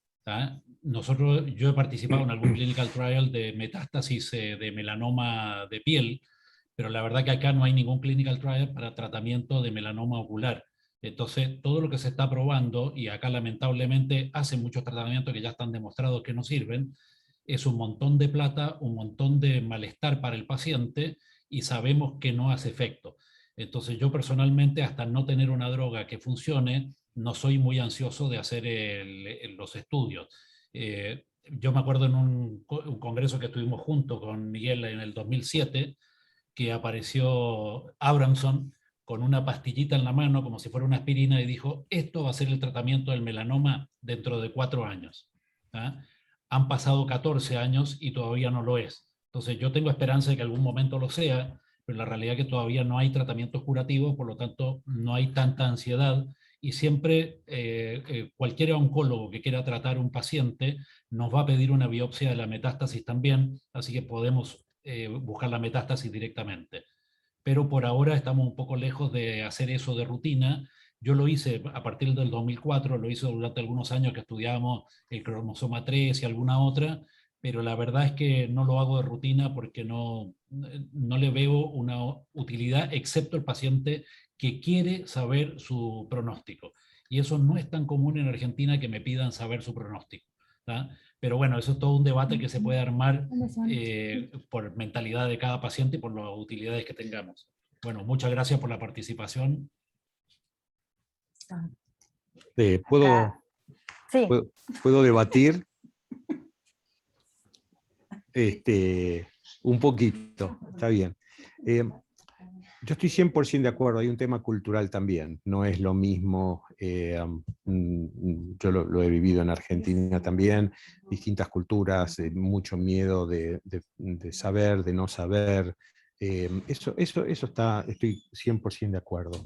Speaker 6: Yo he participado en algún clinical trial de metástasis de melanoma de piel, pero la verdad que acá no hay ningún clinical trial para tratamiento de melanoma ocular. Entonces, todo lo que se está probando, y acá lamentablemente hacen muchos tratamientos que ya están demostrados que no sirven, es un montón de plata, un montón de malestar para el paciente, y sabemos que no hace efecto. Entonces, yo personalmente, hasta no tener una droga que funcione, no soy muy ansioso de hacer los estudios. Yo me acuerdo en un congreso que estuvimos juntos con Miguel en el 2007, que apareció Abramson con una pastillita en la mano, como si fuera una aspirina, y dijo, esto va a ser el tratamiento del melanoma dentro de 4 años. Han pasado 14 años y todavía no lo es. Entonces yo tengo esperanza de que algún momento lo sea, pero la realidad es que todavía no hay tratamientos curativos, por lo tanto no hay tanta ansiedad, y siempre cualquier oncólogo que quiera tratar a un paciente nos va a pedir una biopsia de la metástasis también, así que podemos buscar la metástasis directamente. Pero por ahora estamos un poco lejos de hacer eso de rutina. Yo lo hice a partir del 2004, lo hice durante algunos años que estudiábamos el cromosoma 3 y alguna otra, pero la verdad es que no lo hago de rutina porque no le veo una utilidad, excepto el paciente que quiere saber su pronóstico. Y eso no es tan común en Argentina, que me pidan saber su pronóstico. Pero bueno, eso es todo un debate que se puede armar por mentalidad de cada paciente y por las utilidades que tengamos. Bueno, muchas gracias por la participación.
Speaker 8: ¿Puedo debatir? Un poquito, está bien. Yo estoy 100% de acuerdo, hay un tema cultural también, no es lo mismo, yo lo he vivido en Argentina también, distintas culturas, mucho miedo de saber, de no saber, eso estoy 100% de acuerdo.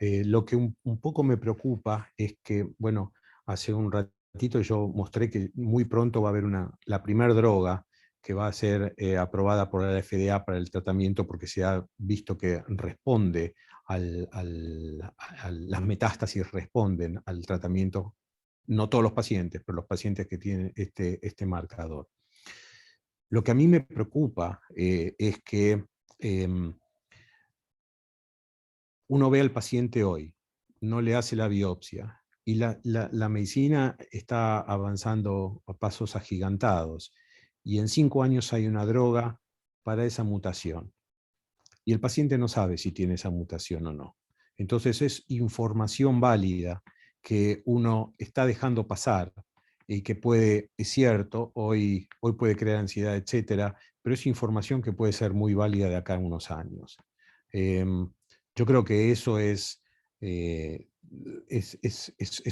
Speaker 8: Lo que un poco me preocupa es que, bueno, hace un ratito yo mostré que muy pronto va a haber la primera droga que va a ser aprobada por la FDA para el tratamiento, porque se ha visto que responde las metástasis responden al tratamiento, no todos los pacientes, pero los pacientes que tienen este marcador. Lo que a mí me preocupa es que uno ve al paciente hoy, no le hace la biopsia, y la medicina está avanzando a pasos agigantados, y en 5 años hay una droga para esa mutación. Y el paciente no sabe si tiene esa mutación o no. Entonces es información válida que uno está dejando pasar, y que puede, es cierto, hoy puede crear ansiedad, etcétera, pero es información que puede ser muy válida de acá a unos años. Yo creo que eso es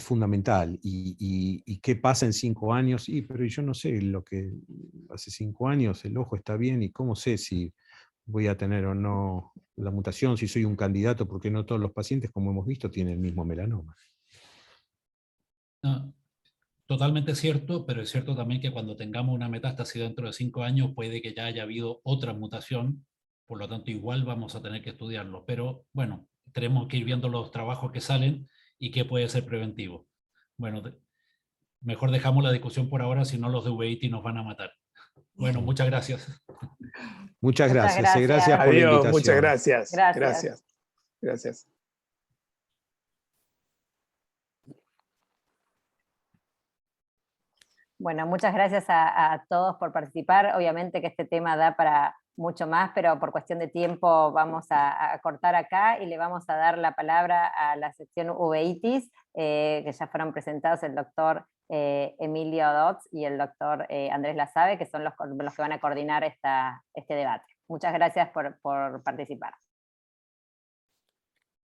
Speaker 8: fundamental. ¿Y qué pasa en 5 años? Pero yo no sé, lo que hace 5 años el ojo está bien, y cómo sé si voy a tener o no la mutación, si soy un candidato, porque no todos los pacientes, como hemos visto, tienen el mismo melanoma.
Speaker 6: No, totalmente cierto, pero es cierto también que cuando tengamos una metástasis dentro de 5 años puede que ya haya habido otra mutación, por lo tanto igual vamos a tener que estudiarlo. Pero bueno, tenemos que ir viendo los trabajos que salen y qué puede ser preventivo. Bueno, mejor dejamos la discusión por ahora, si no los de VIT nos van a matar. Bueno, muchas gracias.
Speaker 8: Muchas gracias.
Speaker 3: gracias.
Speaker 8: Gracias por la
Speaker 7: Adiós,
Speaker 8: invitación.
Speaker 7: muchas gracias.
Speaker 3: Gracias.
Speaker 7: Gracias. Gracias.
Speaker 3: Bueno, muchas gracias a todos por participar. Obviamente que este tema da para mucho más, pero por cuestión de tiempo vamos a cortar acá y le vamos a dar la palabra a la sección uveitis, que ya fueron presentados el doctor Emilio Dodds y el doctor Andrés Lasabe, que son los que van a coordinar este debate. Muchas gracias por participar.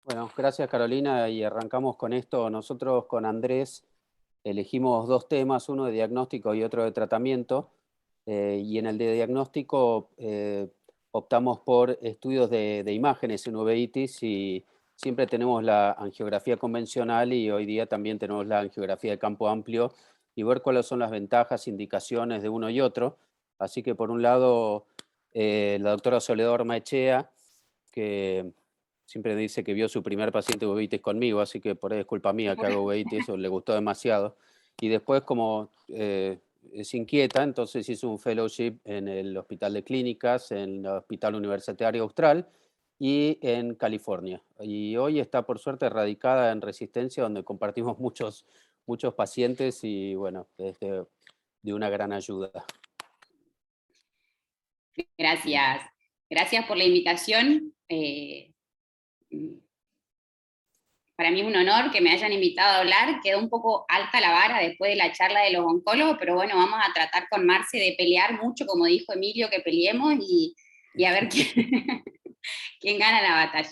Speaker 9: Bueno, gracias Carolina, y arrancamos con esto. Nosotros con Andrés elegimos 2 temas, uno de diagnóstico y otro de tratamiento, y en el de diagnóstico optamos por estudios de imágenes en uveitis, y siempre tenemos la angiografía convencional y hoy día también tenemos la angiografía de campo amplio, y ver cuáles son las ventajas, indicaciones de uno y otro. Así que por un lado, la doctora Soledad Ormaechea, que siempre dice que vio su primer paciente de uveitis conmigo, así que por ahí es culpa mía que hago uveitis, o le gustó demasiado. Y después, como es inquieta, entonces hizo un fellowship en el Hospital de Clínicas, en el Hospital Universitario Austral y en California. Y hoy está, por suerte, radicada en Resistencia, donde compartimos muchos pacientes, y bueno, es de una gran ayuda.
Speaker 10: Gracias. Gracias por la invitación. Para mí es un honor que me hayan invitado a hablar. Quedó un poco alta la vara después de la charla de los oncólogos, pero bueno, vamos a tratar con Marce de pelear mucho, como dijo Emilio, que peleemos y a ver quién gana la batalla.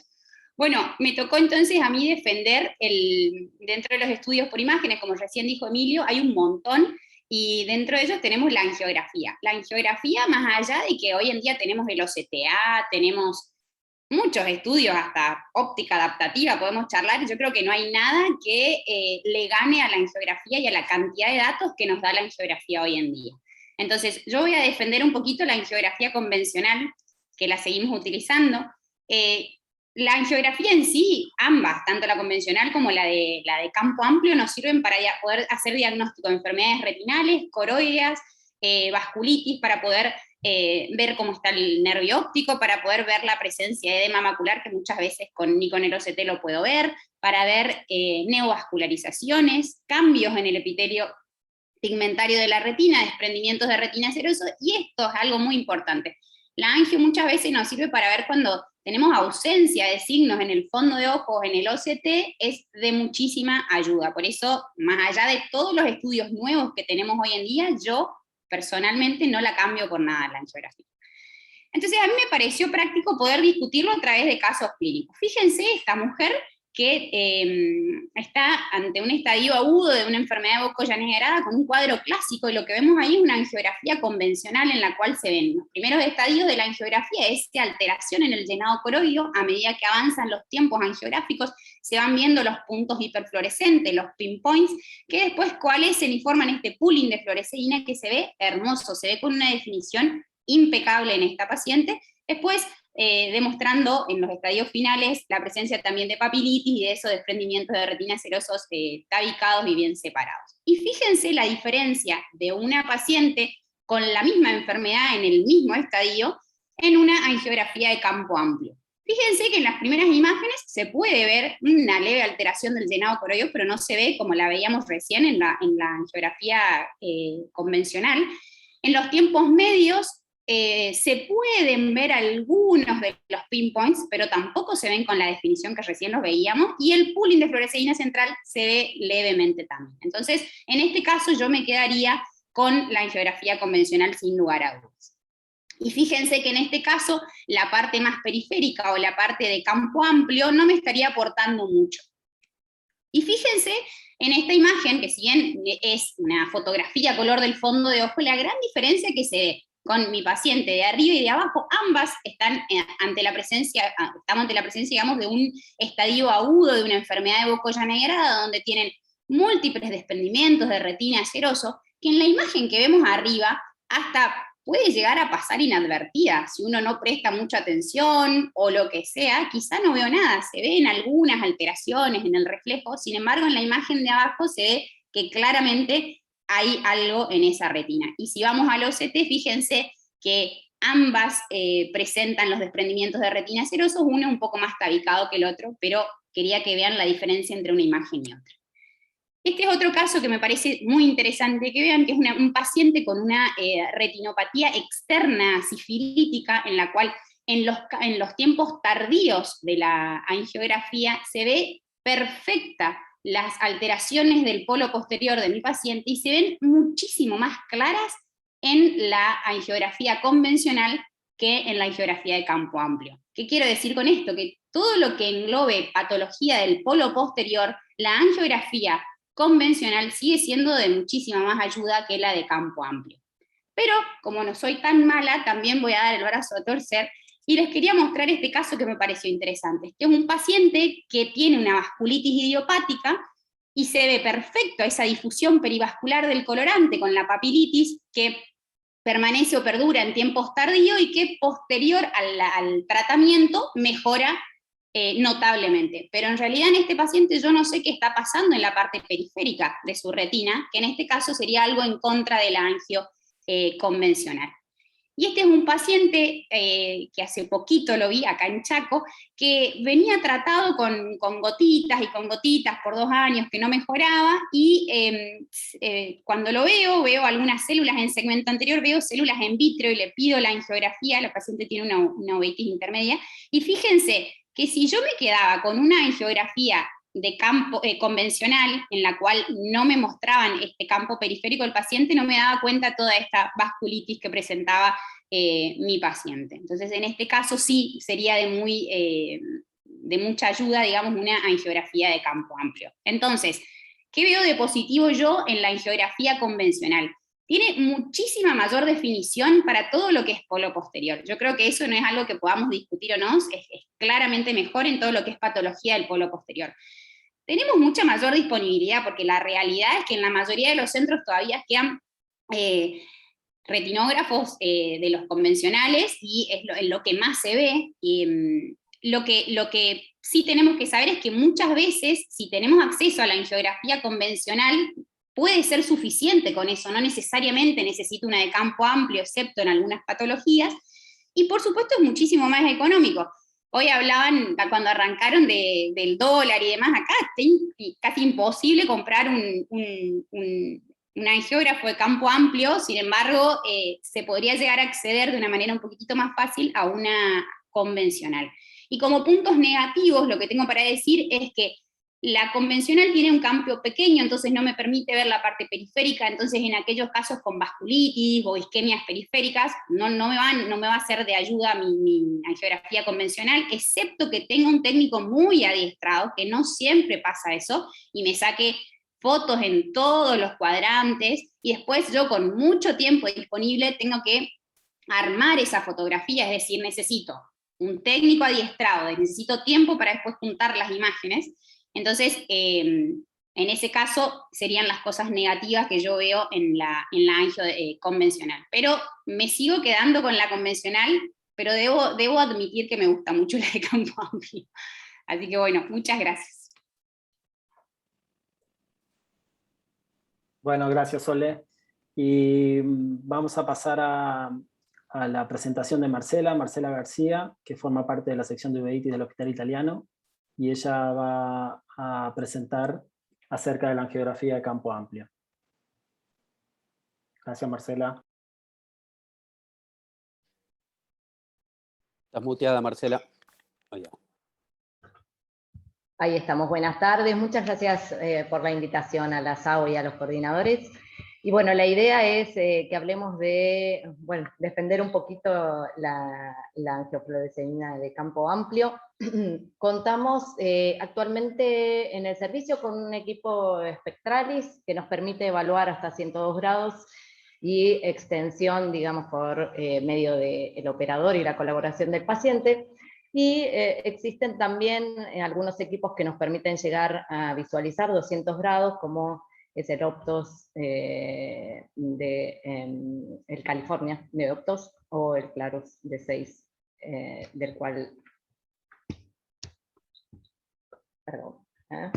Speaker 10: Bueno, me tocó entonces a mí defender dentro de los estudios por imágenes, como recién dijo Emilio, hay un montón, y dentro de ellos tenemos la angiografía. La angiografía, más allá de que hoy en día tenemos el OCTA, tenemos muchos estudios, hasta óptica adaptativa podemos charlar, yo creo que no hay nada que le gane a la angiografía y a la cantidad de datos que nos da la angiografía hoy en día. Entonces, yo voy a defender un poquito la angiografía convencional, que la seguimos utilizando. La angiografía en sí, ambas, tanto la convencional como la de campo amplio, nos sirven para poder hacer diagnóstico de enfermedades retinales, coroideas, vasculitis, para poder ver cómo está el nervio óptico, para poder ver la presencia de edema macular, que muchas veces ni con el OCT lo puedo ver, para ver neovascularizaciones, cambios en el epitelio pigmentario de la retina, desprendimientos de retina seroso, y esto es algo muy importante. La angio muchas veces nos sirve para ver cuando tenemos ausencia de signos en el fondo de ojos, en el OCT, es de muchísima ayuda. Por eso, más allá de todos los estudios nuevos que tenemos hoy en día, yo personalmente no la cambio por nada la angiografía. Entonces a mí me pareció práctico poder discutirlo a través de casos clínicos. Fíjense, esta mujer que está ante un estadio agudo de una enfermedad de Boco Llanegrada con un cuadro clásico, y lo que vemos ahí es una angiografía convencional en la cual se ven los primeros estadios de la angiografía, es alteración en el llenado coroideo. A medida que avanzan los tiempos angiográficos, se van viendo los puntos hiperfluorescentes, los pinpoints, que después coalescen y forman este pooling de fluoresceína que se ve hermoso, se ve con una definición impecable en esta paciente. Después, demostrando en los estadios finales la presencia también de papilitis y de esos desprendimientos de retina serosos tabicados y bien separados. Y fíjense la diferencia de una paciente con la misma enfermedad en el mismo estadio en una angiografía de campo amplio. Fíjense que en las primeras imágenes se puede ver una leve alteración del llenado coroideo, pero no se ve como la veíamos recién en la angiografía convencional. En los tiempos medios se pueden ver algunos de los pinpoints, pero tampoco se ven con la definición que recién los veíamos, y el pooling de fluoresceína central se ve levemente también. Entonces, en este caso yo me quedaría con la angiografía convencional sin lugar a dudas. Y fíjense que en este caso, la parte más periférica o la parte de campo amplio no me estaría aportando mucho. Y fíjense en esta imagen, que si bien es una fotografía a color del fondo de ojo, la gran diferencia que se ve con mi paciente de arriba y de abajo, ambas están ante la presencia, digamos, de un estadio agudo de una enfermedad de Bocoya negrada, donde tienen múltiples desprendimientos de retina seroso, que en la imagen que vemos arriba hasta puede llegar a pasar inadvertida. Si uno no presta mucha atención o lo que sea, quizá no veo nada, se ven algunas alteraciones en el reflejo, sin embargo en la imagen de abajo se ve que claramente hay algo en esa retina. Y si vamos al OCT, fíjense que ambas presentan los desprendimientos de retina serosos, uno un poco más tabicado que el otro, pero quería que vean la diferencia entre una imagen y otra. Este es otro caso que me parece muy interesante que vean, que es un paciente con una retinopatía externa sifilítica, en la cual en los tiempos tardíos de la angiografía se ve perfecta las alteraciones del polo posterior de mi paciente y se ven muchísimo más claras en la angiografía convencional que en la angiografía de campo amplio. ¿Qué quiero decir con esto? Que todo lo que englobe patología del polo posterior, la angiografía convencional sigue siendo de muchísima más ayuda que la de campo amplio. Pero como no soy tan mala, también voy a dar el brazo a torcer y les quería mostrar este caso que me pareció interesante. Este es un paciente que tiene una vasculitis idiopática y se ve perfecto esa difusión perivascular del colorante con la papilitis que permanece o perdura en tiempos tardíos y que posterior al tratamiento mejora notablemente. Pero en realidad en este paciente yo no sé qué está pasando en la parte periférica de su retina, que en este caso sería algo en contra de la angio convencional. Y este es un paciente que hace poquito lo vi acá en Chaco, que venía tratado con gotitas por 2 años, que no mejoraba, y cuando lo veo algunas células en segmento anterior, veo células en vitro y le pido la angiografía, la paciente tiene una uveitis intermedia, y fíjense que si yo me quedaba con una angiografía de campo convencional, en la cual no me mostraban este campo periférico del paciente, no me daba cuenta toda esta vasculitis que presentaba mi paciente. Entonces, en este caso sí sería de mucha ayuda, digamos, una angiografía de campo amplio. Entonces, ¿qué veo de positivo yo en la angiografía convencional? Tiene muchísima mayor definición para todo lo que es polo posterior. Yo creo que eso no es algo que podamos discutir o no, es claramente mejor en todo lo que es patología del polo posterior. Tenemos mucha mayor disponibilidad, porque la realidad es que en la mayoría de los centros todavía quedan retinógrafos de los convencionales, y es lo que más se ve. Lo que sí tenemos que saber es que muchas veces, si tenemos acceso a la angiografía convencional, puede ser suficiente con eso, no necesariamente necesita una de campo amplio, excepto en algunas patologías, y por supuesto es muchísimo más económico. Hoy hablaban, cuando arrancaron del dólar y demás, acá es casi imposible comprar un angiógrafo de campo amplio, sin embargo, se podría llegar a acceder de una manera un poquitito más fácil a una convencional. Y como puntos negativos, lo que tengo para decir es que la convencional tiene un campo pequeño, entonces no me permite ver la parte periférica, entonces en aquellos casos con vasculitis o isquemias periféricas no me va a ser de ayuda mi angiografía convencional, excepto que tenga un técnico muy adiestrado, que no siempre pasa eso, y me saque fotos en todos los cuadrantes, y después yo con mucho tiempo disponible tengo que armar esa fotografía, es decir, necesito un técnico adiestrado, necesito tiempo para después juntar las imágenes. Entonces, en ese caso, serían las cosas negativas que yo veo en la angio convencional. Pero me sigo quedando con la convencional, pero debo admitir que me gusta mucho la de campo amplio. Así que bueno, muchas gracias.
Speaker 11: Bueno, gracias, Sole. Y vamos a pasar a la presentación de Marcela García, que forma parte de la sección de uveitis del Hospital Italiano, y ella va a presentar acerca de la angiografía de campo amplio. Gracias, Marcela.
Speaker 9: Estás muteada, Marcela.
Speaker 3: Ahí estamos, buenas tardes. Muchas gracias por la invitación a la SAO y a los coordinadores. Y bueno, la idea es que hablemos de, bueno, defender un poquito la angiofluoresceína de campo amplio. Contamos actualmente en el servicio con un equipo Spectralis que nos permite evaluar hasta 102 grados y extensión, digamos, por medio del operador y la colaboración del paciente. Y existen también algunos equipos que nos permiten llegar a visualizar 200 grados, como es el Optos el California de Optos, o el Clarus de 6, del cual, perdón,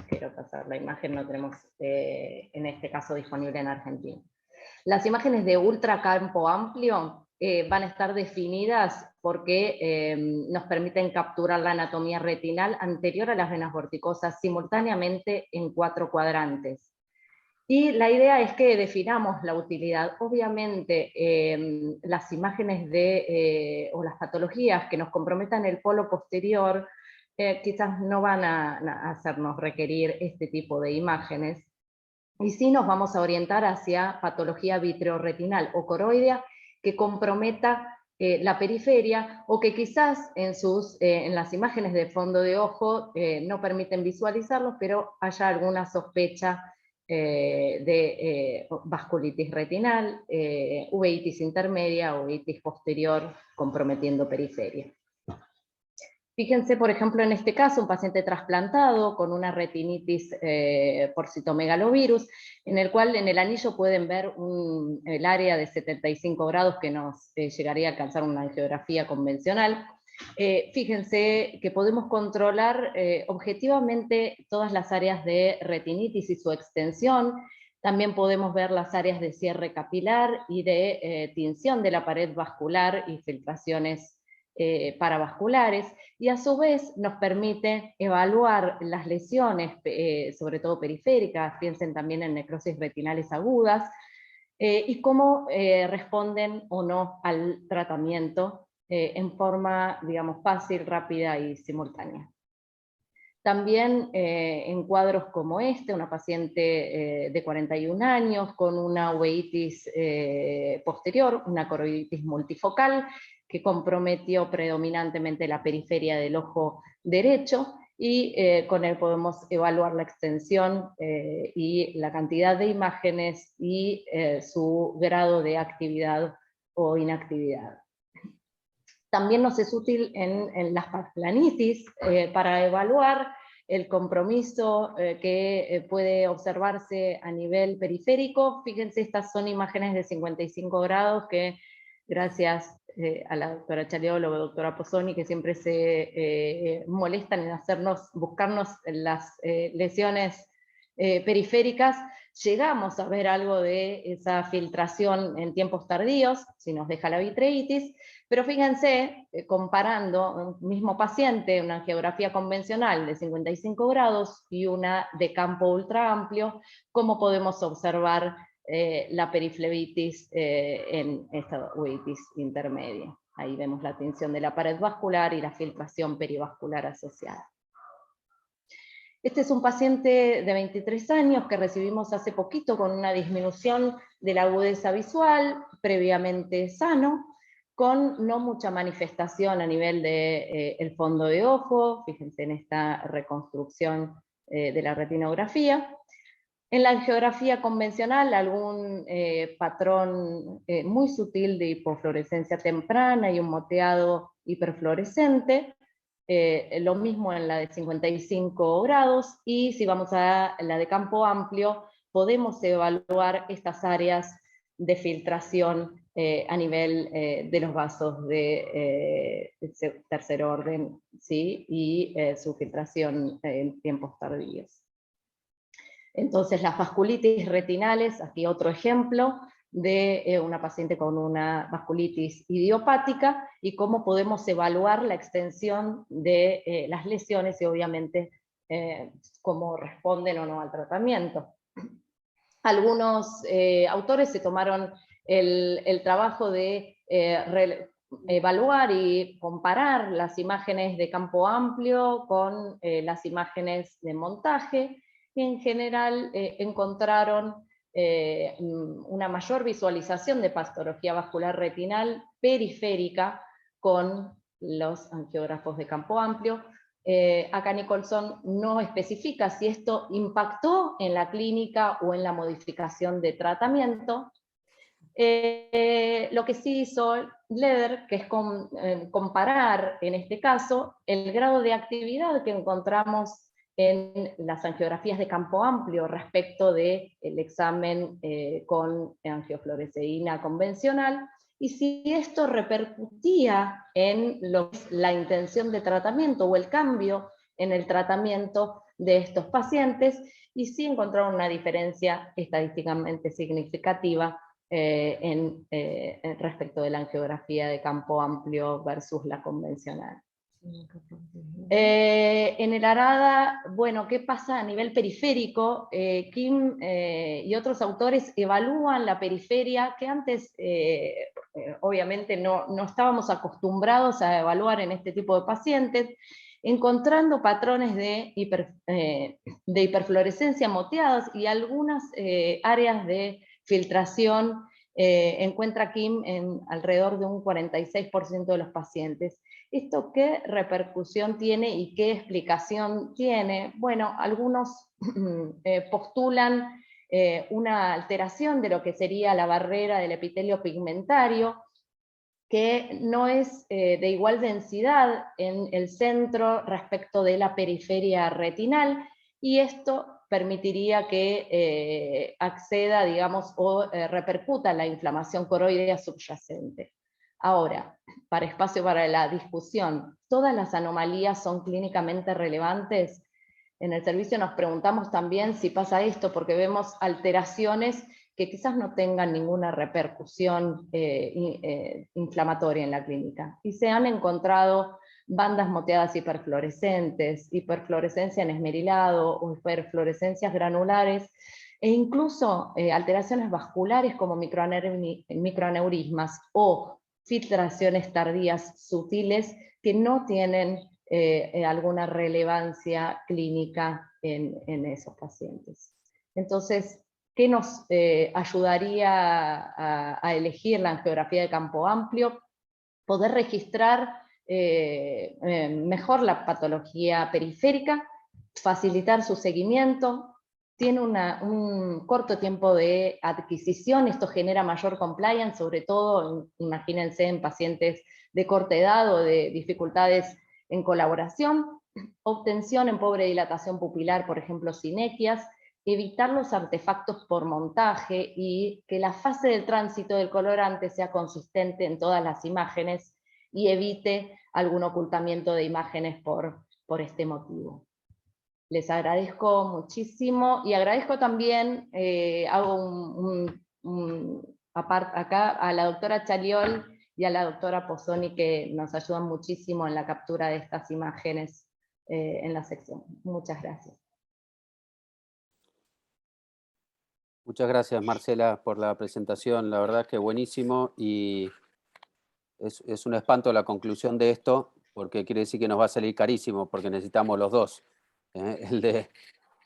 Speaker 3: quiero pasar la imagen, no tenemos en este caso disponible en Argentina. Las imágenes de ultracampo amplio van a estar definidas porque nos permiten capturar la anatomía retinal anterior a las venas vorticosas simultáneamente en 4 cuadrantes. Y la idea es que definamos la utilidad. Obviamente, las imágenes o las patologías que nos comprometan el polo posterior quizás no van a hacernos requerir este tipo de imágenes, y sí nos vamos a orientar hacia patología vitreoretinal o coroidea que comprometa la periferia, o que quizás en las imágenes de fondo de ojo no permiten visualizarlos, pero haya alguna sospecha de vasculitis retinal, uveitis intermedia o uveitis posterior comprometiendo periferia. Fíjense, por ejemplo, en este caso, un paciente trasplantado con una retinitis por citomegalovirus, en el cual en el anillo pueden ver el área de 75 grados que nos llegaría a alcanzar una angiografía convencional. Fíjense que podemos controlar objetivamente todas las áreas de retinitis y su extensión. También podemos ver las áreas de cierre capilar y de tinción de la pared vascular y filtraciones paravasculares, y a su vez nos permite evaluar las lesiones, sobre todo periféricas, piensen también en necrosis retinales agudas, y cómo responden o no al tratamiento en forma, digamos, fácil, rápida y simultánea. También en cuadros como este, una paciente de 41 años con una uveitis posterior, una coroiditis multifocal, que comprometió predominantemente la periferia del ojo derecho, y con él podemos evaluar la extensión y la cantidad de imágenes y su grado de actividad o inactividad. También nos es útil en las planitis para evaluar el compromiso que puede observarse a nivel periférico. Fíjense, estas son imágenes de 55 grados que, gracias a la doctora Chaleóloga, doctora Pozzoni, que siempre se molestan en buscarnos las lesiones periféricas, llegamos a ver algo de esa filtración en tiempos tardíos, si nos deja la vitreitis, pero fíjense, comparando un mismo paciente, una angiografía convencional de 55 grados y una de campo ultra amplio, cómo podemos observar la periflebitis en esta uveitis intermedia. Ahí vemos la tinción de la pared vascular y la filtración perivascular asociada. Este es un paciente de 23 años que recibimos hace poquito con una disminución de la agudeza visual, previamente sano, con no mucha manifestación a nivel del fondo de ojo. Fíjense en esta reconstrucción de la retinografía. En la angiografía convencional, algún patrón muy sutil de hipofluorescencia temprana y un moteado hiperfluorescente. Lo mismo en la de 55 grados, y si vamos a la de campo amplio, podemos evaluar estas áreas de filtración a nivel de los vasos de tercer orden, ¿sí? Y su filtración en tiempos tardíos. Entonces, las vasculitis retinales, aquí otro ejemplo de una paciente con una vasculitis idiopática, y cómo podemos evaluar la extensión de las lesiones y obviamente cómo responden o no al tratamiento. Algunos autores se tomaron el trabajo de
Speaker 12: evaluar y comparar las imágenes de campo amplio con las imágenes de montaje, y en general encontraron una mayor visualización de patología vascular retinal periférica con los angiógrafos de campo amplio. Acá Nicholson no especifica si esto impactó en la clínica o en la modificación de tratamiento. Lo que sí hizo Leder, que es comparar en este caso el grado de actividad que encontramos en las angiografías de campo amplio respecto del examen con angiofluoresceína convencional, y si esto repercutía en la intención de tratamiento o el cambio en el tratamiento de estos pacientes, y sí encontraron una diferencia estadísticamente significativa respecto de la angiografía de campo amplio versus la convencional. En el ARADA, bueno, ¿qué pasa a nivel periférico? Kim y otros autores evalúan la periferia, que antes obviamente no estábamos acostumbrados a evaluar en este tipo de pacientes, encontrando patrones de hiperfluorescencia moteadas y algunas áreas de filtración. Encuentra Kim en alrededor de un 46% de los pacientes. ¿Esto qué repercusión tiene y qué explicación tiene? Bueno, algunos postulan una alteración de lo que sería la barrera del epitelio pigmentario, que no es de igual densidad en el centro respecto de la periferia retinal, y esto permitiría que acceda, digamos, o repercuta la inflamación coroidea subyacente. Ahora, para espacio para la discusión, ¿todas las anomalías son clínicamente relevantes? En el servicio nos preguntamos también si pasa esto, porque vemos alteraciones que quizás no tengan ninguna repercusión inflamatoria en la clínica. Y se han encontrado bandas moteadas hiperfluorescentes, hiperfluorescencia en esmerilado o hiperfluorescencias granulares, e incluso alteraciones vasculares como microaneurismas o filtraciones tardías sutiles que no tienen alguna relevancia clínica en esos pacientes. Entonces, ¿qué nos ayudaría a elegir la angiografía de campo amplio? Poder registrar mejor la patología periférica, facilitar su seguimiento, tiene un corto tiempo de adquisición, esto genera mayor compliance, sobre todo, imagínense, en pacientes de corta edad o de dificultades en colaboración, obtención en pobre dilatación pupilar, por ejemplo, sinequias, evitar los artefactos por montaje y que la fase del tránsito del colorante sea consistente en todas las imágenes y evite algún ocultamiento de imágenes por este motivo. Les agradezco muchísimo y agradezco también, hago acá a la doctora Chaliol y a la doctora Pozzoni, que nos ayudan muchísimo en la captura de estas imágenes en la sección. Muchas gracias.
Speaker 9: Muchas gracias, Marcela, por la presentación. La verdad que buenísimo, y es un espanto la conclusión de esto, porque quiere decir que nos va a salir carísimo, porque necesitamos los dos.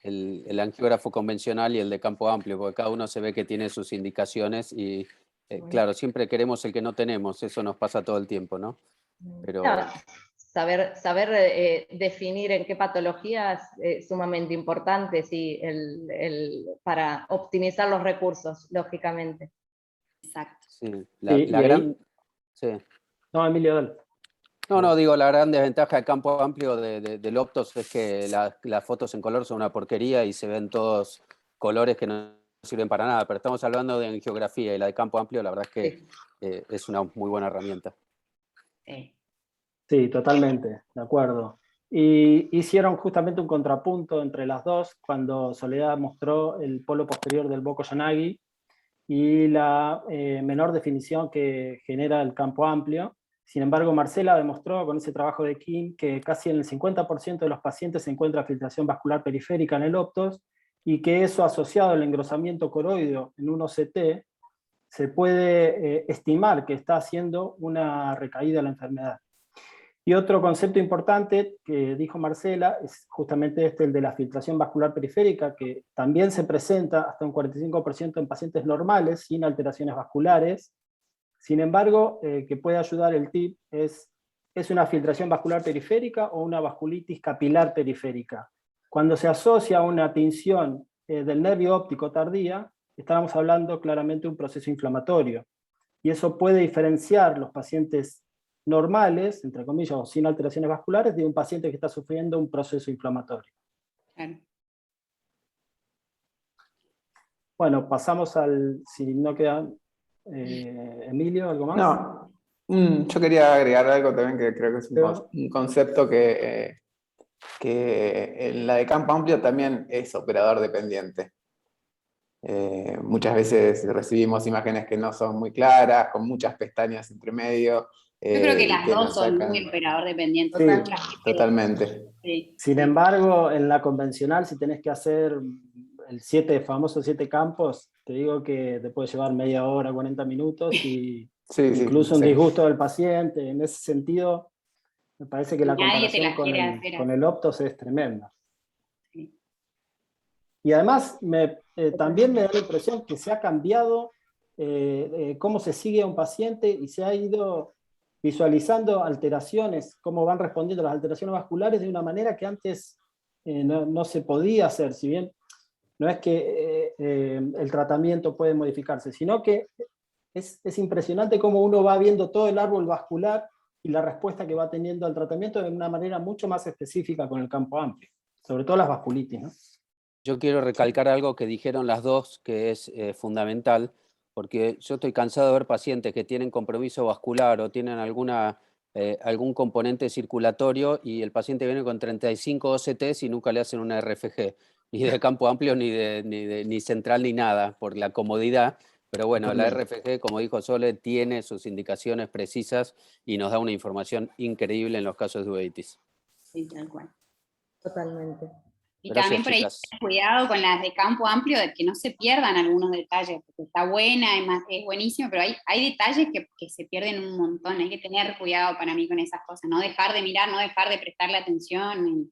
Speaker 9: El angiógrafo convencional y el de campo amplio, porque cada uno se ve que tiene sus indicaciones y, claro, siempre queremos el que no tenemos, eso nos pasa todo el tiempo, ¿no? Pero...
Speaker 12: Saber definir en qué patologías es sumamente importante, sí, para optimizar los recursos, lógicamente.
Speaker 10: Exacto.
Speaker 9: Sí, la gran... Sí.
Speaker 11: No, Emilio, dale.
Speaker 9: No, digo, la gran desventaja de campo amplio del Optos es que las fotos en color son una porquería y se ven todos colores que no sirven para nada, pero estamos hablando de angiografía, y la de campo amplio la verdad es que es una muy buena herramienta.
Speaker 11: Sí, totalmente, de acuerdo. Y hicieron justamente un contrapunto entre las dos cuando Soledad mostró el polo posterior del Boko Yanagi y la menor definición que genera el campo amplio. Sin embargo, Marcela demostró con ese trabajo de Kim que casi en el 50% de los pacientes se encuentra filtración vascular periférica en el Optos, y que eso asociado al engrosamiento coroideo en un OCT se puede estimar que está haciendo una recaída de la enfermedad. Y otro concepto importante que dijo Marcela es justamente el de la filtración vascular periférica, que también se presenta hasta un 45% en pacientes normales, sin alteraciones vasculares. Sin embargo, que puede ayudar el TIP ¿es una filtración vascular periférica o una vasculitis capilar periférica? Cuando se asocia a una tinción del nervio óptico tardía, estamos hablando claramente de un proceso inflamatorio. Y eso puede diferenciar los pacientes normales, entre comillas, o sin alteraciones vasculares, de un paciente que está sufriendo un proceso inflamatorio.
Speaker 10: Claro.
Speaker 11: Bueno, pasamos si no queda... Emilio, ¿algo más?
Speaker 13: No, yo quería agregar algo también que creo que es un concepto que en la de campo amplio también es operador dependiente. Muchas veces recibimos imágenes que no son muy claras, con muchas pestañas entre medio.
Speaker 10: Yo creo que las dos son muy operador dependientes.
Speaker 11: Sí,
Speaker 13: totalmente.
Speaker 10: Sí.
Speaker 11: Sin embargo, en la convencional, si tenés que hacer el famoso 7 campos, te digo que te puede llevar media hora, 40 minutos y incluso un disgusto del paciente. En ese sentido, me parece que la comparación con el Optos es tremenda.
Speaker 10: Sí.
Speaker 11: Y además, también me da la impresión que se ha cambiado cómo se sigue a un paciente y se ha ido visualizando alteraciones, cómo van respondiendo las alteraciones vasculares de una manera que antes no se podía hacer, si bien no es que el tratamiento puede modificarse, sino que es impresionante cómo uno va viendo todo el árbol vascular y la respuesta que va teniendo al tratamiento de una manera mucho más específica con el campo amplio, sobre todo las vasculitis, ¿no?
Speaker 9: Yo quiero recalcar algo que dijeron las dos, que es fundamental, porque yo estoy cansado de ver pacientes que tienen compromiso vascular o tienen algún componente circulatorio y el paciente viene con 35 OCTs y nunca le hacen una RFG, ni de campo amplio, ni central, ni nada, por la comodidad. Pero bueno, la RFG, como dijo Sole, tiene sus indicaciones precisas y nos da una información increíble en los casos de uveitis.
Speaker 10: Sí, tal cual.
Speaker 12: Totalmente.
Speaker 10: Y
Speaker 9: Gracias,
Speaker 10: también por ahí
Speaker 9: chicas.
Speaker 10: cuidado con las de campo amplio, de que no se pierdan algunos detalles, porque está buena, es buenísimo, pero hay detalles que se pierden un montón. Hay que tener cuidado para mí con esas cosas, no dejar de mirar, no dejar de prestarle atención.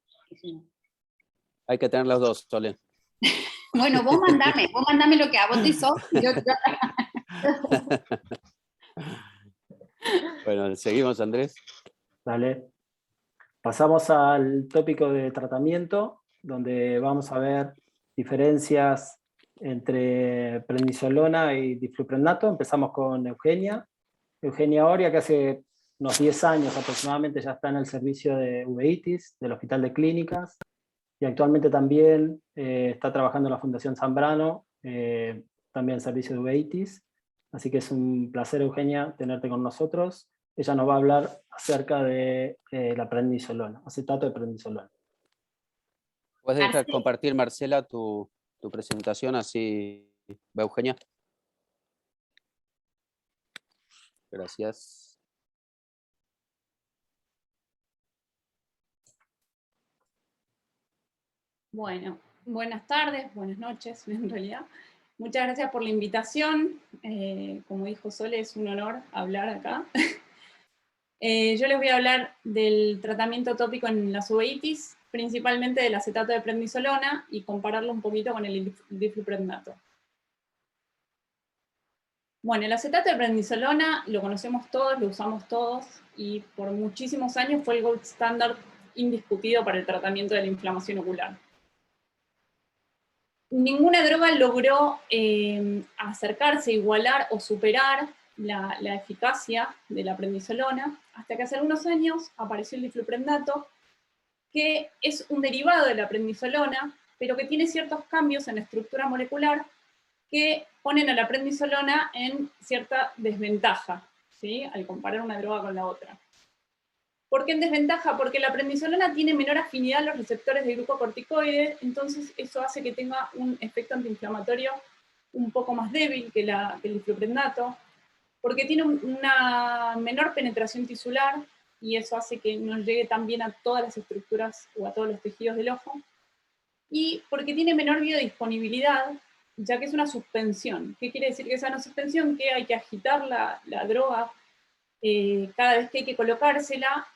Speaker 9: Hay que tener los dos, Sole.
Speaker 10: Bueno, vos mandame lo que a vos te hizo.
Speaker 9: Bueno, seguimos, Andrés.
Speaker 11: Dale. Pasamos al tópico de tratamiento, donde vamos a ver diferencias entre prednisolona y difluprednato. Empezamos con Eugenia. Eugenia Oria, que hace unos 10 años aproximadamente ya está en el servicio de uveitis del Hospital de Clínicas, y actualmente también está trabajando en la Fundación Zambrano, también en servicio de uveitis. Así que es un placer, Eugenia, tenerte con nosotros. Ella nos va a hablar acerca de la prednisolona, acetato de prednisolona.
Speaker 9: ¿Puedes dejar compartir, Marcela, tu presentación? Así va Eugenia. Gracias.
Speaker 14: Bueno, buenas tardes, buenas noches en realidad. Muchas gracias por la invitación. Como dijo Sole, es un honor hablar acá. Yo les voy a hablar del tratamiento tópico en las uveitis, principalmente del acetato de prednisolona, y compararlo un poquito con el difluprednato. Bueno, el acetato de prednisolona lo conocemos todos, lo usamos todos, y por muchísimos años fue el gold standard indiscutido para el tratamiento de la inflamación ocular. Ninguna droga logró acercarse, igualar o superar la eficacia de la prednisolona, hasta que hace algunos años apareció el difluprednato, que es un derivado de la prednisolona, pero que tiene ciertos cambios en la estructura molecular que ponen a la prednisolona en cierta desventaja, ¿sí?, al comparar una droga con la otra. ¿Por qué en desventaja? Porque la prednisolona tiene menor afinidad a los receptores de glucocorticoides, entonces eso hace que tenga un efecto antiinflamatorio un poco más débil que el difluprednato, porque tiene una menor penetración tisular, y eso hace que no llegue tan bien a todas las estructuras o a todos los tejidos del ojo, y porque tiene menor biodisponibilidad, ya que es una suspensión. ¿Qué quiere decir que es una suspensión? Que hay que agitar la droga cada vez que hay que colocársela,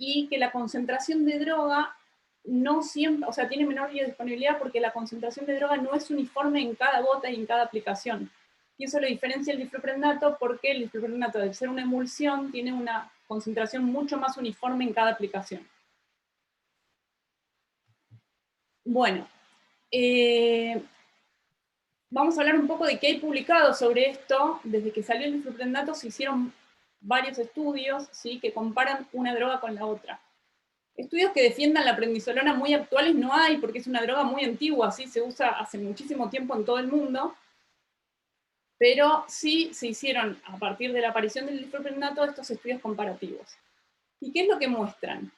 Speaker 14: y que la concentración de droga no siempre, o sea, tiene menor biodisponibilidad porque la concentración de droga no es uniforme en cada gota y en cada aplicación. Y eso lo diferencia el difluprednato porque el difluprednato, al ser una emulsión, tiene una concentración mucho más uniforme en cada aplicación. Bueno, vamos a hablar un poco de qué hay publicado sobre esto. Desde que salió el difluprednato se hicieron varios estudios, ¿sí?, que comparan una droga con la otra. Estudios que defiendan la prednisolona muy actuales no hay, porque es una droga muy antigua, ¿sí? Se usa hace muchísimo tiempo en todo el mundo, pero sí se hicieron, a partir de la aparición del difluprednato, estos estudios comparativos. ¿Y qué es lo que muestran?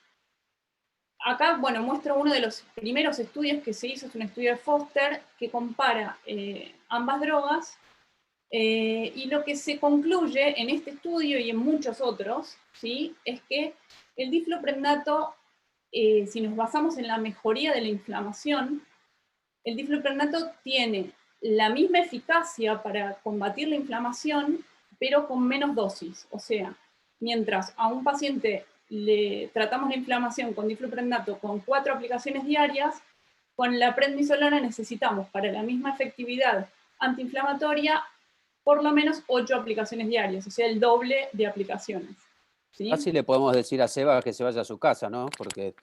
Speaker 14: Acá, bueno, muestro uno de los primeros estudios que se hizo, es un estudio de Foster, que compara ambas drogas, y lo que se concluye en este estudio y en muchos otros, ¿sí?, es que el difluprednato, si nos basamos en la mejoría de la inflamación, el difluprednato tiene la misma eficacia para combatir la inflamación, pero con menos dosis. O sea, mientras a un paciente le tratamos la inflamación con difluprednato con 4 aplicaciones diarias, con la prednisolona necesitamos para la misma efectividad antiinflamatoria por lo menos 8 aplicaciones diarias, o sea, el doble de aplicaciones. ¿Sí?
Speaker 9: Así le podemos decir a Seba que se vaya a su casa, ¿no? Porque...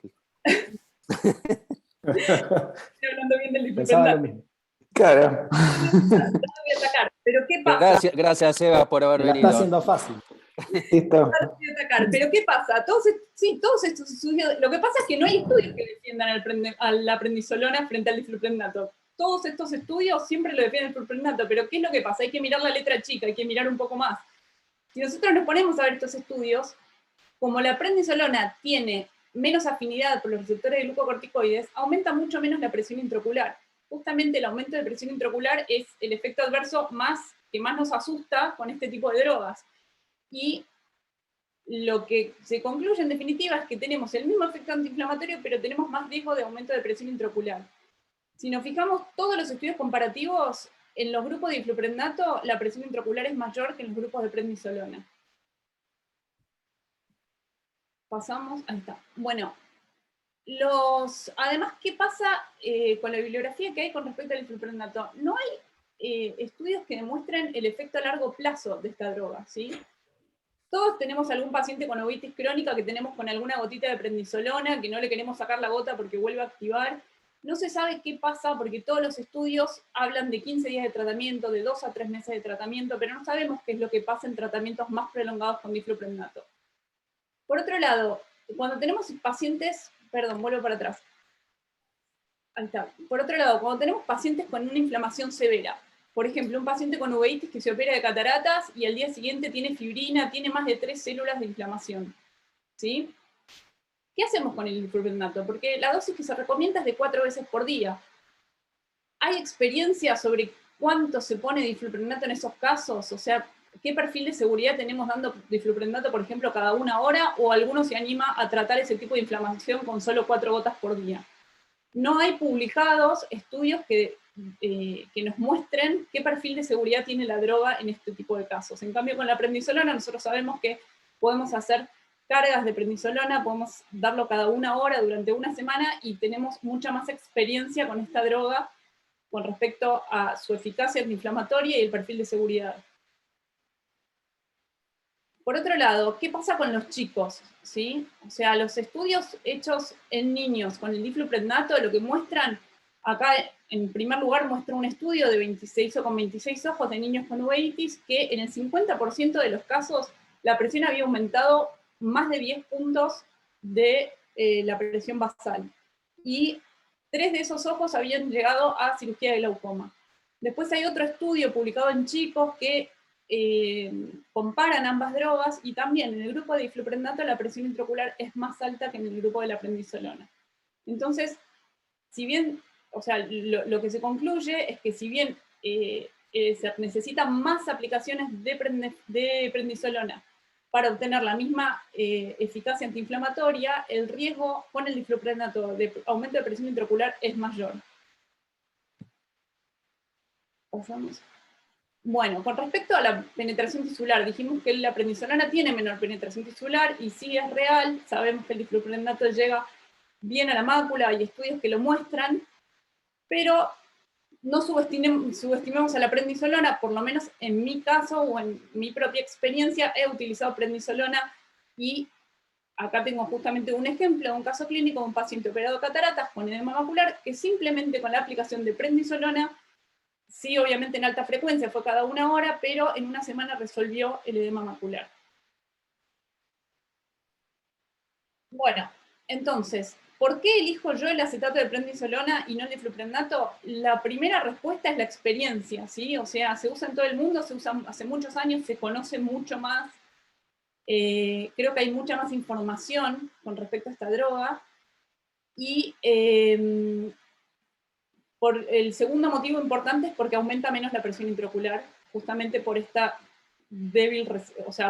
Speaker 14: Estoy hablando bien del difluprednato.
Speaker 13: Claro.
Speaker 14: No te voy a atacar, pero ¿qué pasa?
Speaker 9: Gracias, Seba, por haber venido.
Speaker 11: Está haciendo fácil.
Speaker 13: Listo.
Speaker 14: Pero ¿qué pasa? Todos estos estudios, lo que pasa es que no hay estudios que defiendan a la prednisolona frente al difluprednato. Todos estos estudios siempre lo defienden el difluprednato, pero ¿qué es lo que pasa? Hay que mirar la letra chica, hay que mirar un poco más. Si nosotros nos ponemos a ver estos estudios, como la prednisolona tiene menos afinidad por los receptores de glucocorticoides, aumenta mucho menos la presión intraocular. Justamente el aumento de presión intraocular es el efecto adverso que más nos asusta con este tipo de drogas. Y lo que se concluye en definitiva es que tenemos el mismo efecto antiinflamatorio, pero tenemos más riesgo de aumento de presión intraocular. Si nos fijamos, todos los estudios comparativos, en los grupos de difluprednato, la presión intraocular es mayor que en los grupos de prednisolona. Pasamos, ahí está. Bueno, además, ¿qué pasa con la bibliografía que hay con respecto al difluprednato? No hay estudios que demuestren el efecto a largo plazo de esta droga, ¿sí? Todos tenemos algún paciente con uveitis crónica que tenemos con alguna gotita de prednisolona, que no le queremos sacar la gota porque vuelve a activar. No se sabe qué pasa porque todos los estudios hablan de 15 días de tratamiento, de 2 a 3 meses de tratamiento, pero no sabemos qué es lo que pasa en tratamientos más prolongados con difluprednato. Por otro lado, cuando tenemos pacientes, perdón, vuelvo para atrás. Ahí está. Por otro lado, cuando tenemos pacientes con una inflamación severa, por ejemplo, un paciente con uveitis que se opera de cataratas y al día siguiente tiene fibrina, tiene más de 3 células de inflamación, ¿sí? ¿Qué hacemos con el difluprednato? Porque la dosis que se recomienda es de 4 veces por día. ¿Hay experiencia sobre cuánto se pone difluprednato en esos casos? O sea, ¿qué perfil de seguridad tenemos dando difluprednato, por ejemplo, cada 1 hora? ¿O alguno se anima a tratar ese tipo de inflamación con solo 4 gotas por día? No hay publicados estudios que nos muestren qué perfil de seguridad tiene la droga en este tipo de casos. En cambio, con la prednisolona nosotros sabemos que podemos hacer cargas de prednisolona, podemos darlo cada 1 hora durante 1 semana y tenemos mucha más experiencia con esta droga con respecto a su eficacia antiinflamatoria y el perfil de seguridad. Por otro lado, ¿qué pasa con los chicos? ¿Sí? O sea, los estudios hechos en niños con el difluprednato lo que muestran, acá en primer lugar muestra un estudio de 26 ojos de niños con uveitis, que en el 50% de los casos la presión había aumentado más de 10 puntos de la presión basal. Y 3 de esos ojos habían llegado a cirugía de glaucoma. Después hay otro estudio publicado en chicos que comparan ambas drogas y también en el grupo de difluprednato la presión intraocular es más alta que en el grupo de la prednisolona. Entonces, si bien, o sea, lo que se concluye es que si bien se necesitan más aplicaciones de prednisolona para obtener la misma eficacia antiinflamatoria, el riesgo con el difluprednato de aumento de presión intraocular es mayor. pasamos. Bueno, con respecto a la penetración tisular, dijimos que la prednisolona tiene menor penetración tisular y sí es real, sabemos que el difluprednato llega bien a la mácula, hay estudios que lo muestran, pero no subestimemos a la prednisolona, por lo menos en mi caso o en mi propia experiencia he utilizado prednisolona y acá tengo justamente un ejemplo de un caso clínico de un paciente operado de cataratas con edema macular que simplemente con la aplicación de prednisolona, sí obviamente en alta frecuencia, fue cada 1 hora, pero en 1 semana resolvió el edema macular. Bueno, entonces, ¿por qué elijo yo el acetato de prednisolona y no el difluprednato? La primera respuesta es la experiencia, ¿sí? O sea, se usa en todo el mundo, se usa hace muchos años, se conoce mucho más. Creo que hay mucha más información con respecto a esta droga. Y por el segundo motivo importante es porque aumenta menos la presión intraocular, justamente por esta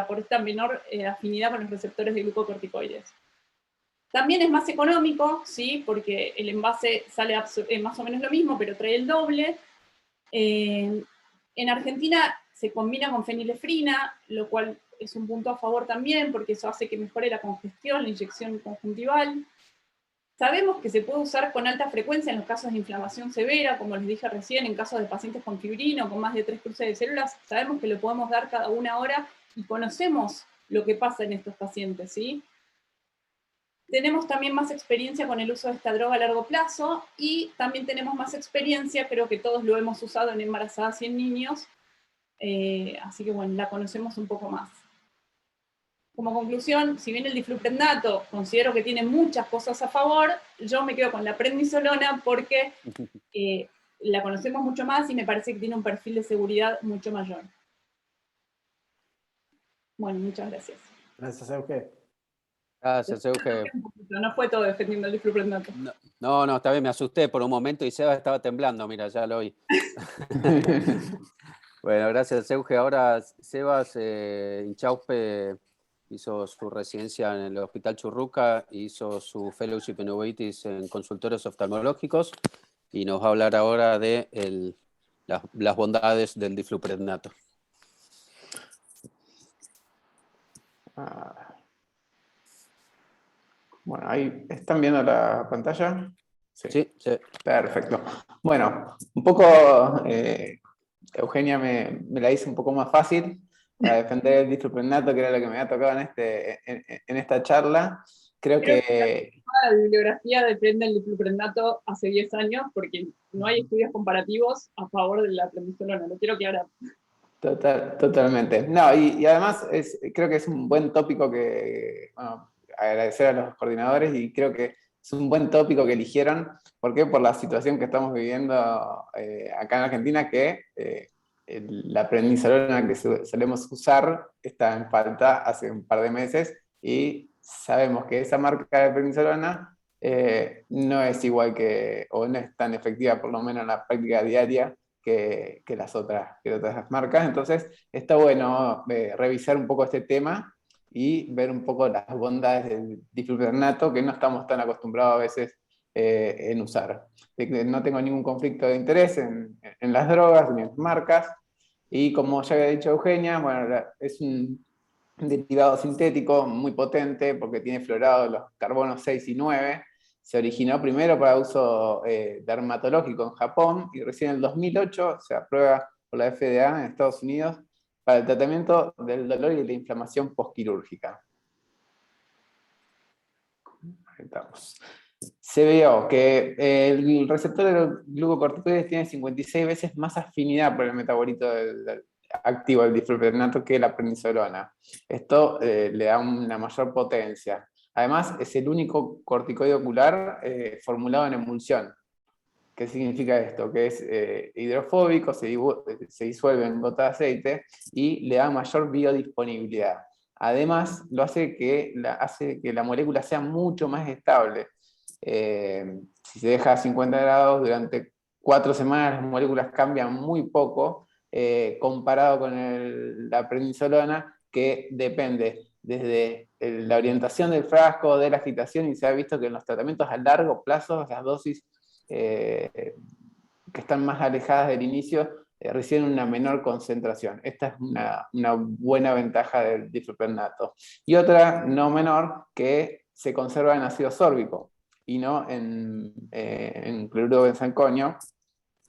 Speaker 14: por esta menor afinidad con los receptores de glucocorticoides. También es más económico, ¿sí? Porque el envase sale más o menos lo mismo, pero trae el doble. En Argentina se combina con fenilefrina, lo cual es un punto a favor también, porque eso hace que mejore la congestión, la inyección conjuntival. Sabemos que se puede usar con alta frecuencia en los casos de inflamación severa, como les dije recién, en casos de pacientes con fibrina o con más de 3 cruces de células, sabemos que lo podemos dar cada 1 hora y conocemos lo que pasa en estos pacientes, ¿sí? Tenemos también más experiencia con el uso de esta droga a largo plazo y también tenemos más experiencia, creo que todos lo hemos usado en embarazadas y en niños, así que bueno, la conocemos un poco más. Como conclusión, si bien el difluprednato considero que tiene muchas cosas a favor, yo me quedo con la prednisolona porque la conocemos mucho más y me parece que tiene un perfil de seguridad mucho mayor. Bueno, muchas gracias.
Speaker 11: Gracias, Euge.
Speaker 9: Gracias, Euge.
Speaker 14: No fue todo defendiendo el difluprednato.
Speaker 9: No, está bien, me asusté por un momento y Sebas estaba temblando, mira, ya lo oí. Bueno, gracias, Euge. Ahora Sebas Inchaupe hizo su residencia en el Hospital Churruca, hizo su fellowship en uveitis en consultorios oftalmológicos y nos va a hablar ahora de las bondades del difluprednato.
Speaker 13: Bueno, ahí están viendo la pantalla.
Speaker 9: Sí.
Speaker 13: Perfecto. Bueno, un poco Eugenia me la hizo un poco más fácil para defender el difluprednato, que era lo que me había tocado en esta charla. Creo que
Speaker 14: la bibliografía depende del difluprednato hace 10 años, porque no hay estudios comparativos a favor de la prednisolona, lo quiero aclarar.
Speaker 13: Totalmente. No, y además creo que es un buen tópico que, bueno, agradecer a los coordinadores y creo que es un buen tópico que eligieron. ¿Por qué? Por la situación que estamos viviendo acá en Argentina, que la prednisolona que solemos usar está en falta hace un par de meses y sabemos que esa marca de prednisolona no es igual o no es tan efectiva, por lo menos en la práctica diaria, que las otras marcas. Entonces está bueno revisar un poco este tema y ver un poco las bondades del difluprednato que no estamos tan acostumbrados a veces en usar. No tengo ningún conflicto de interés en las drogas ni en las marcas, y como ya había dicho Eugenia, bueno, es un derivado sintético muy potente porque tiene fluorado los carbonos 6 y 9. Se originó primero para uso dermatológico en Japón y recién en el 2008 se aprueba por la FDA en Estados Unidos para el tratamiento del dolor y la inflamación postquirúrgica. Ahí estamos. Se vio que el receptor de los glucocorticoides tiene 56 veces más afinidad por el metabolito activo del difluprednato que la prednisolona. Esto le da una mayor potencia. Además, es el único corticoide ocular formulado en emulsión. ¿Qué significa esto? Que es hidrofóbico, se disuelve en gota de aceite y le da mayor biodisponibilidad. Además, hace que la molécula sea mucho más estable. Si se deja a 50 grados durante 4 semanas, las moléculas cambian muy poco, comparado con la prednisolona, que depende desde la orientación del frasco, de la agitación, y se ha visto que en los tratamientos a largo plazo, las dosis que están más alejadas del inicio reciben una menor concentración. Esta es una buena ventaja del difluprednato. Y otra no menor, que se conserva en ácido sórbico y no en cloruro de benzalconio,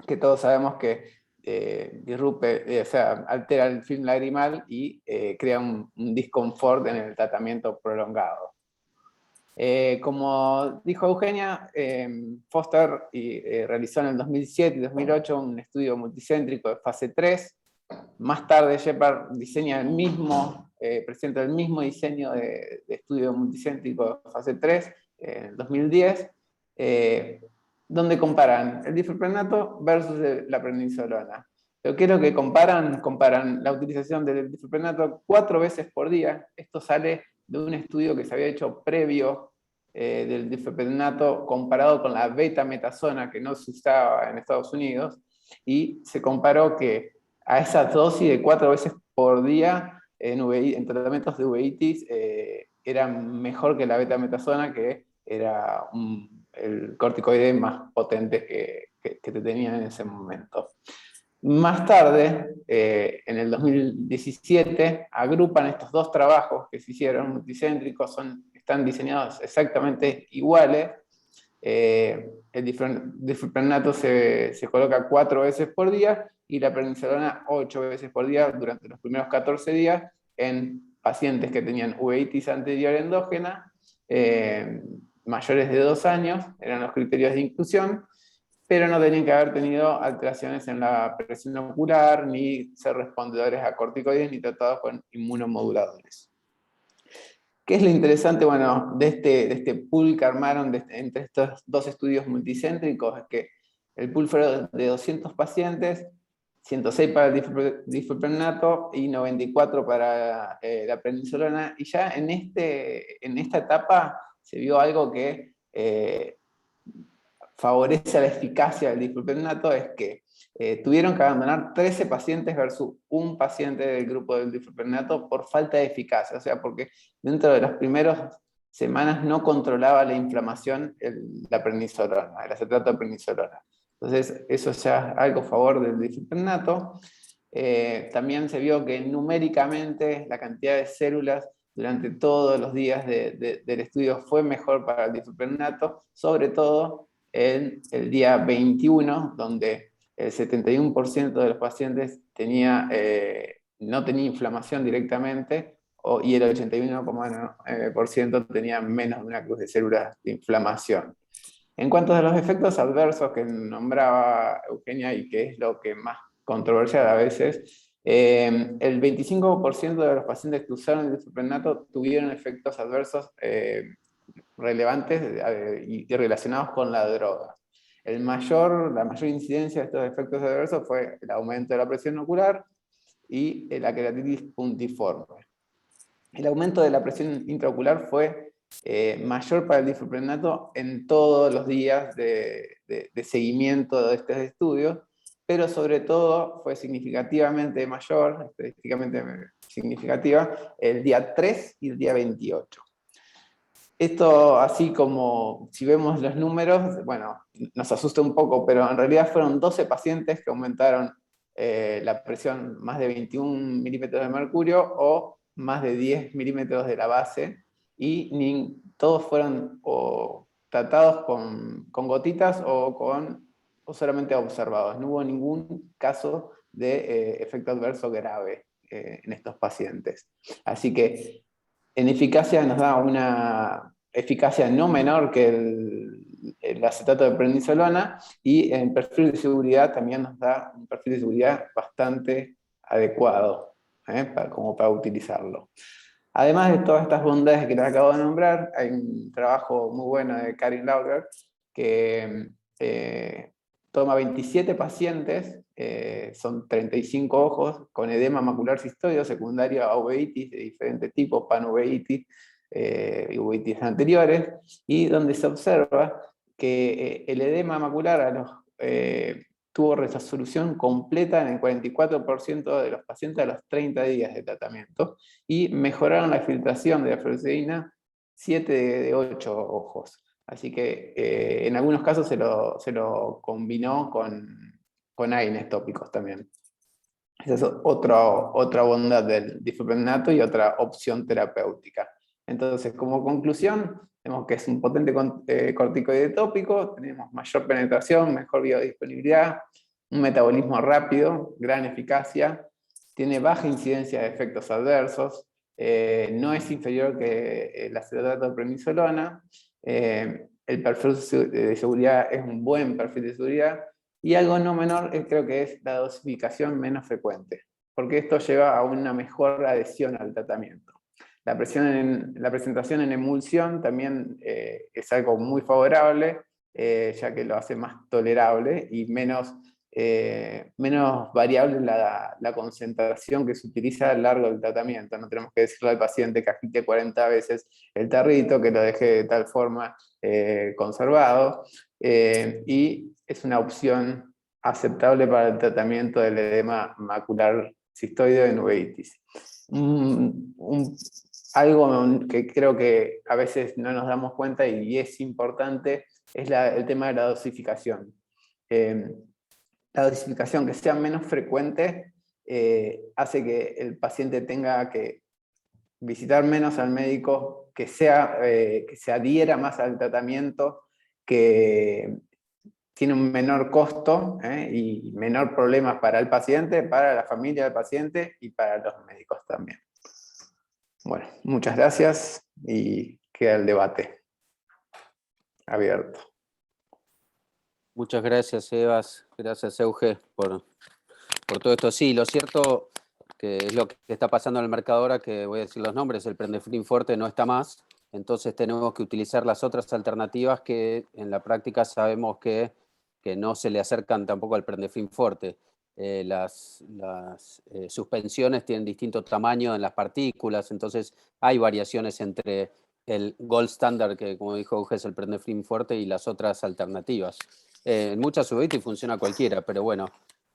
Speaker 13: que todos sabemos que disrumpe, o sea, altera el film lagrimal y crea un disconfort en el tratamiento prolongado. Como dijo Eugenia, Foster realizó en el 2007 y 2008 un estudio multicéntrico de fase 3. Más tarde Shepard diseña presenta el mismo diseño de estudio multicéntrico de fase 3 en el 2010, donde comparan el difluprednato versus la prednisolona. ¿Pero qué es lo que comparan? Comparan la utilización del difluprednato 4 veces por día. Esto sale de un estudio que se había hecho previo del difluprednato comparado con la betametasona que no se usaba en Estados Unidos, y se comparó que a esa dosis de 4 veces por día en tratamientos de uveitis era mejor que la betametasona, que era el corticoide más potente que te tenían en ese momento. Más tarde, en el 2017, agrupan estos dos trabajos que se hicieron multicéntricos, están diseñados exactamente iguales. El difluprednato se coloca 4 veces por día y la prednisolona 8 veces por día durante los primeros 14 días en pacientes que tenían uveitis anterior endógena, mayores de 2 años, eran los criterios de inclusión, pero no tenían que haber tenido alteraciones en la presión ocular, ni ser respondedores a corticoides, ni tratados con inmunomoduladores. ¿Qué es lo interesante, bueno, de este pool que armaron entre estos dos estudios multicéntricos? Es que el pool fue de 200 pacientes, 106 para el difluprednato y 94 para la prednisolona, y ya en esta etapa se vio algo que favorece a la eficacia del difluprednato, es que tuvieron que abandonar 13 pacientes versus un paciente del grupo del difluprednato por falta de eficacia, o sea, porque dentro de las primeras semanas no controlaba la inflamación la prednisolona, el acetato de prednisolona. Entonces, eso ya es algo a favor del difluprednato. También se vio que numéricamente la cantidad de células durante todos los días del estudio fue mejor para el difluprednato, sobre todo en el día 21, donde el 71% de los pacientes no tenía inflamación directamente, y el 81,9% tenía menos de una cruz de células de inflamación. En cuanto a los efectos adversos que nombraba Eugenia, y que es lo que más controversial a veces, el 25% de los pacientes que usaron el difluprednato tuvieron efectos adversos relevantes y relacionados con la droga. La mayor incidencia de estos efectos adversos fue el aumento de la presión ocular y la queratitis puntiforme. El aumento de la presión intraocular fue mayor para el difluprednato en todos los días de seguimiento de estos estudios, pero sobre todo fue significativamente mayor, estadísticamente significativa, el día 3 y el día 28. Esto, así como si vemos los números, bueno, nos asusta un poco, pero en realidad fueron 12 pacientes que aumentaron la presión más de 21 milímetros de mercurio o más de 10 milímetros de la base, y todos fueron tratados con gotitas o solamente observados. No hubo ningún caso de efecto adverso grave en estos pacientes. Así que en eficacia nos da una eficacia no menor que el acetato de prednisolona, y en perfil de seguridad también nos da un perfil de seguridad bastante adecuado como para utilizarlo. Además de todas estas bondades que les acabo de nombrar, hay un trabajo muy bueno de Karin Lauger que toma 27 pacientes, son 35 ojos, con edema macular cistoideo secundario a uveitis de diferentes tipos, panuveitis y uveitis anteriores, y donde se observa que el edema macular tuvo resolución completa en el 44% de los pacientes a los 30 días de tratamiento, y mejoraron la filtración de la fluoresceína 7 de 8 ojos. Así que en algunos casos se lo combinó con con AINES tópicos también. Esa es otra bondad del difluprednato y otra opción terapéutica. Entonces, como conclusión, vemos que es un potente corticoide tópico, tenemos mayor penetración, mejor biodisponibilidad, un metabolismo rápido, gran eficacia, tiene baja incidencia de efectos adversos, no es inferior que el acetato de prednisolona, el perfil de seguridad es un buen perfil de seguridad, y algo no menor creo que es la dosificación menos frecuente, porque esto lleva a una mejor adhesión al tratamiento. La presentación en emulsión también es algo muy favorable, ya que lo hace más tolerable y menos variable la concentración que se utiliza a lo largo del tratamiento. No tenemos que decirle al paciente que agite 40 veces el tarrito, que lo deje de tal forma conservado, y es una opción aceptable para el tratamiento del edema macular cistoideo en uveitis. Algo que creo que a veces no nos damos cuenta y es importante es el tema de la dosificación. La dosificación que sea menos frecuente hace que el paciente tenga que visitar menos al médico, que se adhiera más al tratamiento, que tiene un menor costo y menor problemas para el paciente, para la familia del paciente y para los médicos también. Bueno, muchas gracias y queda el debate abierto.
Speaker 9: Muchas gracias, Sebas. Gracias, Euge, por todo esto. Sí, lo cierto que es lo que está pasando en el mercado ahora, que voy a decir los nombres, el Prendefrin Forte no está más, entonces tenemos que utilizar las otras alternativas que en la práctica sabemos que no se le acercan tampoco al Prendefrin Forte. Las suspensiones tienen distinto tamaño en las partículas, entonces hay variaciones entre el gold standard, que como dijo Euge es el Prendefrin Forte, y las otras alternativas. En muchas uveitis funciona cualquiera, pero bueno,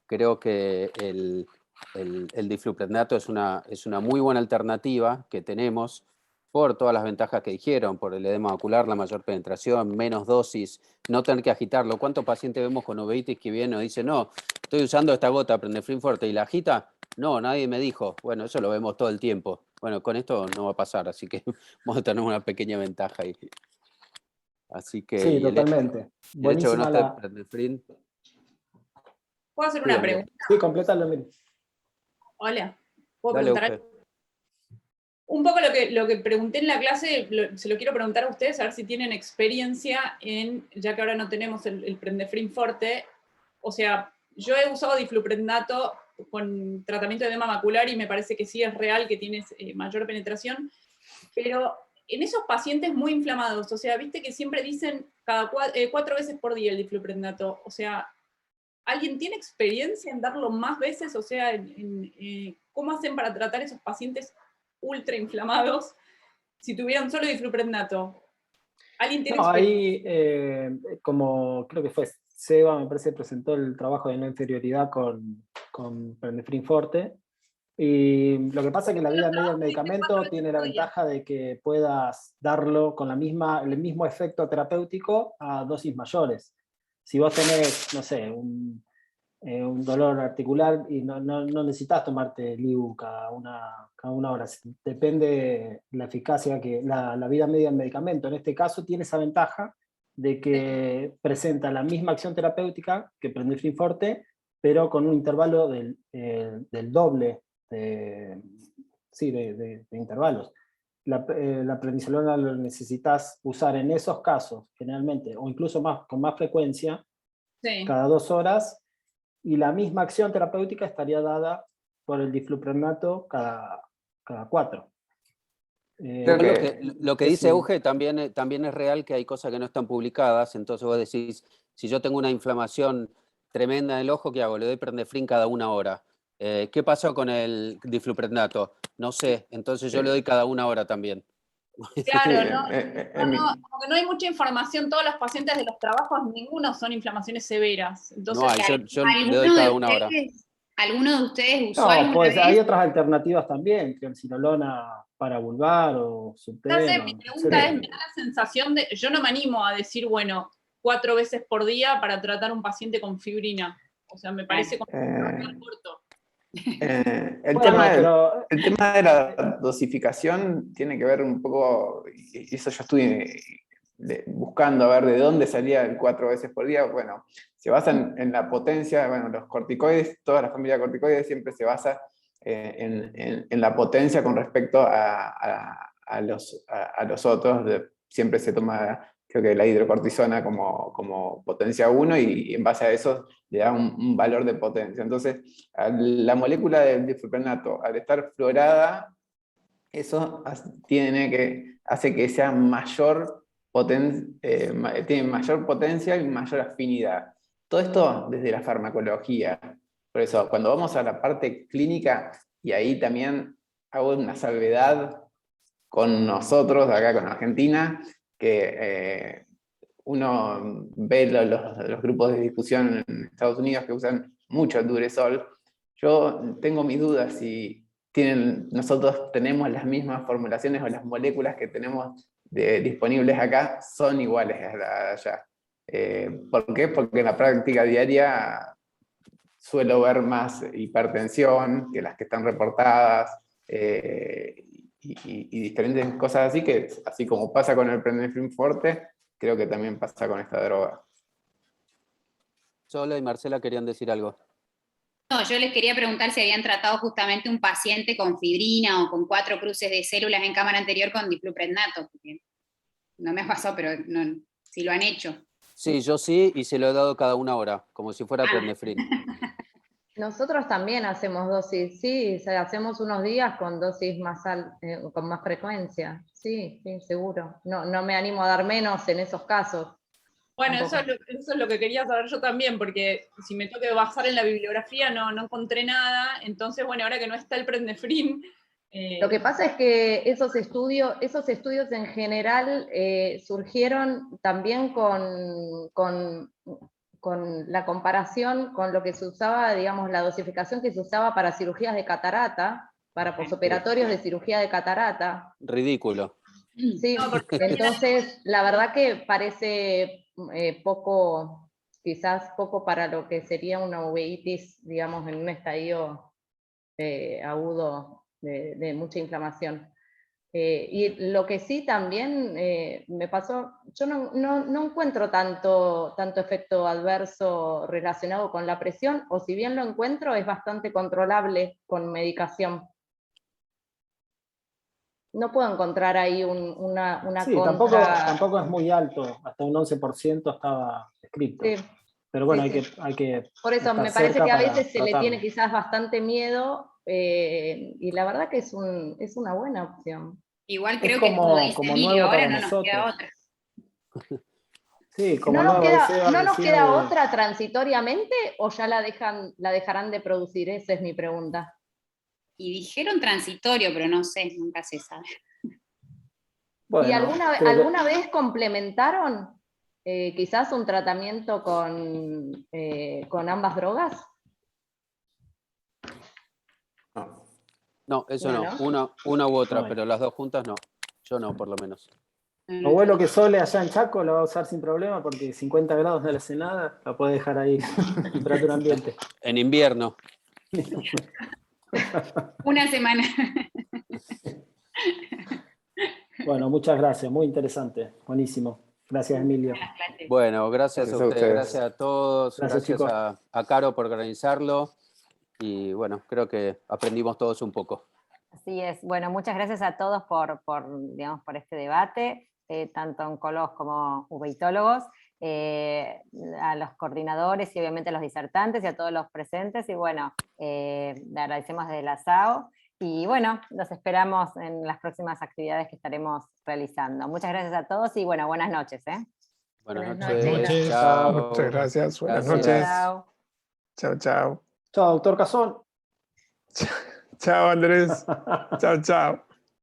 Speaker 9: creo que el difluprednato es una muy buena alternativa que tenemos por todas las ventajas que dijeron, por el edema ocular, la mayor penetración, menos dosis, no tener que agitarlo. ¿Cuántos pacientes vemos con uveitis que vienen y dicen, no, estoy usando esta gota Prendefrin Forte y la agita? No, nadie me dijo. Bueno, eso lo vemos todo el tiempo. Bueno, con esto no va a pasar, así que vamos a tener una pequeña ventaja ahí. Así que,
Speaker 11: sí, totalmente.
Speaker 9: El hecho de no estar Prendefrin.
Speaker 14: ¿Puedo hacer una pregunta?
Speaker 11: Sí, complétalo.
Speaker 14: Hola. ¿Puedo
Speaker 9: Dale,
Speaker 14: preguntar algo? Un poco lo que pregunté en la clase, se lo quiero preguntar a ustedes, a ver si tienen experiencia ya que ahora no tenemos el Prendefrin Forte. O sea, yo he usado difluprednato con tratamiento de edema macular y me parece que sí es real que tienes mayor penetración, pero en esos pacientes muy inflamados, o sea, viste que siempre dicen cada 4 veces por día el difluprednato, o sea, ¿alguien tiene experiencia en darlo más veces? O sea, ¿cómo hacen para tratar esos pacientes ultra inflamados si tuvieran solo difluprednato? ¿Alguien tiene experiencia?
Speaker 11: Ahí, como creo que fue Seba, me parece, presentó el trabajo de no inferioridad con Prendefrin Forte. Y lo que pasa es que la vida media del medicamento tiene la ventaja de que puedas darlo con el mismo efecto terapéutico a dosis mayores. Si vos tenés, no sé, un dolor articular y no necesitas tomarte LIU cada una hora, depende la eficacia, la vida media del medicamento. En este caso tiene esa ventaja de que presenta la misma acción terapéutica que Prendefrin Forte, pero con un intervalo del doble de intervalos. La prednisolona lo necesitas usar en esos casos, generalmente, o incluso con más frecuencia, cada 2 horas, y la misma acción terapéutica estaría dada por el difluprednato cada 4.
Speaker 9: Lo que dice Euge también es real, que hay cosas que no están publicadas, entonces vos decís, si yo tengo una inflamación tremenda en el ojo, ¿qué hago? Le doy Prendefrin cada 1 hora. ¿Qué pasó con el difluprednato? No sé, entonces yo le doy cada 1 hora también.
Speaker 14: Claro, porque no hay mucha información, todos los pacientes de los trabajos, ninguno son inflamaciones severas. Entonces,
Speaker 9: no, yo le doy cada 1 hora.
Speaker 10: ¿Alguno de ustedes usó
Speaker 11: No,
Speaker 10: alguna
Speaker 11: pues
Speaker 10: vez?
Speaker 11: hay otras alternativas también, triamcinolona para vulvar o subteno.
Speaker 14: Mi pregunta es, me da la sensación de, yo no me animo a decir, bueno, 4 veces por día para tratar un paciente con fibrina. O sea, me parece como corto.
Speaker 13: El tema de la dosificación tiene que ver un poco, y eso yo estuve buscando a ver de dónde salía el 4 veces por día. Bueno, se basa en la potencia, bueno, los corticoides, toda la familia de corticoides siempre se basa en la potencia con respecto a los otros. Siempre se toma, creo que la hidrocortisona como potencia 1 y en base a eso le da un valor de potencia. Entonces, la molécula del difluprenato, al estar fluorada, eso hace que sea tiene mayor potencia y mayor afinidad. Todo esto desde la farmacología. Por eso, cuando vamos a la parte clínica, y ahí también hago una salvedad con nosotros, acá con Argentina, que uno ve los grupos de discusión en Estados Unidos que usan mucho el Duresol. Yo tengo mis dudas si nosotros tenemos las mismas formulaciones o las moléculas que tenemos disponibles acá son iguales a allá. ¿Por qué? Porque en la práctica diaria suelo ver más hipertensión que las que están reportadas, y diferentes cosas así, que así como pasa con el Prednisolone fuerte, creo que también pasa con esta droga.
Speaker 9: Sola y Marcela querían decir algo.
Speaker 10: No, yo les quería preguntar si habían tratado justamente un paciente con fibrina o con 4 cruces de células en cámara anterior con difluprenato, porque no me ha pasado, pero no, si lo han hecho.
Speaker 9: Sí, yo sí, y se lo he dado cada 1 hora, como si fuera Prednisolone.
Speaker 12: Nosotros también hacemos dosis, sí, hacemos unos días con dosis con más frecuencia, sí, seguro. No me animo a dar menos en esos casos.
Speaker 14: Bueno, eso es lo que quería saber yo también, porque si me tengo que basar en la bibliografía no encontré nada, entonces bueno, ahora que no está el Prednisolone...
Speaker 12: Lo que pasa es que esos estudios en general surgieron también con la comparación con lo que se usaba, digamos, la dosificación que se usaba para cirugías de catarata, para posoperatorios de cirugía de catarata.
Speaker 9: Ridículo.
Speaker 12: Sí, entonces la verdad que parece poco, quizás poco para lo que sería una uveitis, digamos, en un estadio agudo de mucha inflamación. Y lo que sí también me pasó, yo no encuentro tanto efecto adverso relacionado con la presión, o si bien lo encuentro, es bastante controlable con medicación. No puedo encontrar ahí una
Speaker 11: sí,
Speaker 12: contra...
Speaker 11: tampoco es muy alto, hasta un 11% estaba escrito. Sí. Pero bueno,
Speaker 12: sí,
Speaker 11: hay que
Speaker 12: por eso me parece que a veces se le tiene quizás bastante miedo, y la verdad que es una buena opción.
Speaker 10: Igual creo que como dice Emilio, ahora no nos queda otra.
Speaker 11: Sí, como
Speaker 12: ¿No nos queda otra transitoriamente o ya la dejarán de producir? Esa es mi pregunta.
Speaker 10: Y dijeron transitorio, pero no sé, nunca se sabe.
Speaker 12: Bueno, ¿y alguna vez complementaron quizás un tratamiento con ambas drogas?
Speaker 9: No, eso no. Una u otra, pero las dos juntas no. Yo no, por lo menos.
Speaker 11: Lo bueno que Sole allá en Chaco lo va a usar sin problema porque 50 grados no le hace nada, lo puede dejar ahí a temperatura ambiente.
Speaker 9: En invierno.
Speaker 10: Una semana.
Speaker 11: Bueno, muchas gracias, muy interesante, buenísimo. Gracias, Emilio.
Speaker 9: Bueno, gracias a ustedes, gracias a todos, gracias a Caro por organizarlo. Y bueno, creo que aprendimos todos un poco.
Speaker 3: Así es. Bueno, muchas gracias a todos por este debate, tanto oncólogos como uveitólogos, a los coordinadores y obviamente a los disertantes y a todos los presentes. Y bueno, le agradecemos desde la SAO. Y bueno, los esperamos en las próximas actividades que estaremos realizando. Muchas gracias a todos y bueno, buenas noches.
Speaker 9: Buenas noches.
Speaker 7: Chao. Muchas gracias. Buenas noches.
Speaker 3: Chao.
Speaker 7: Chao, chao.
Speaker 11: Chao, doctor Cazón.
Speaker 7: Chao, Andrés. Chao, chao.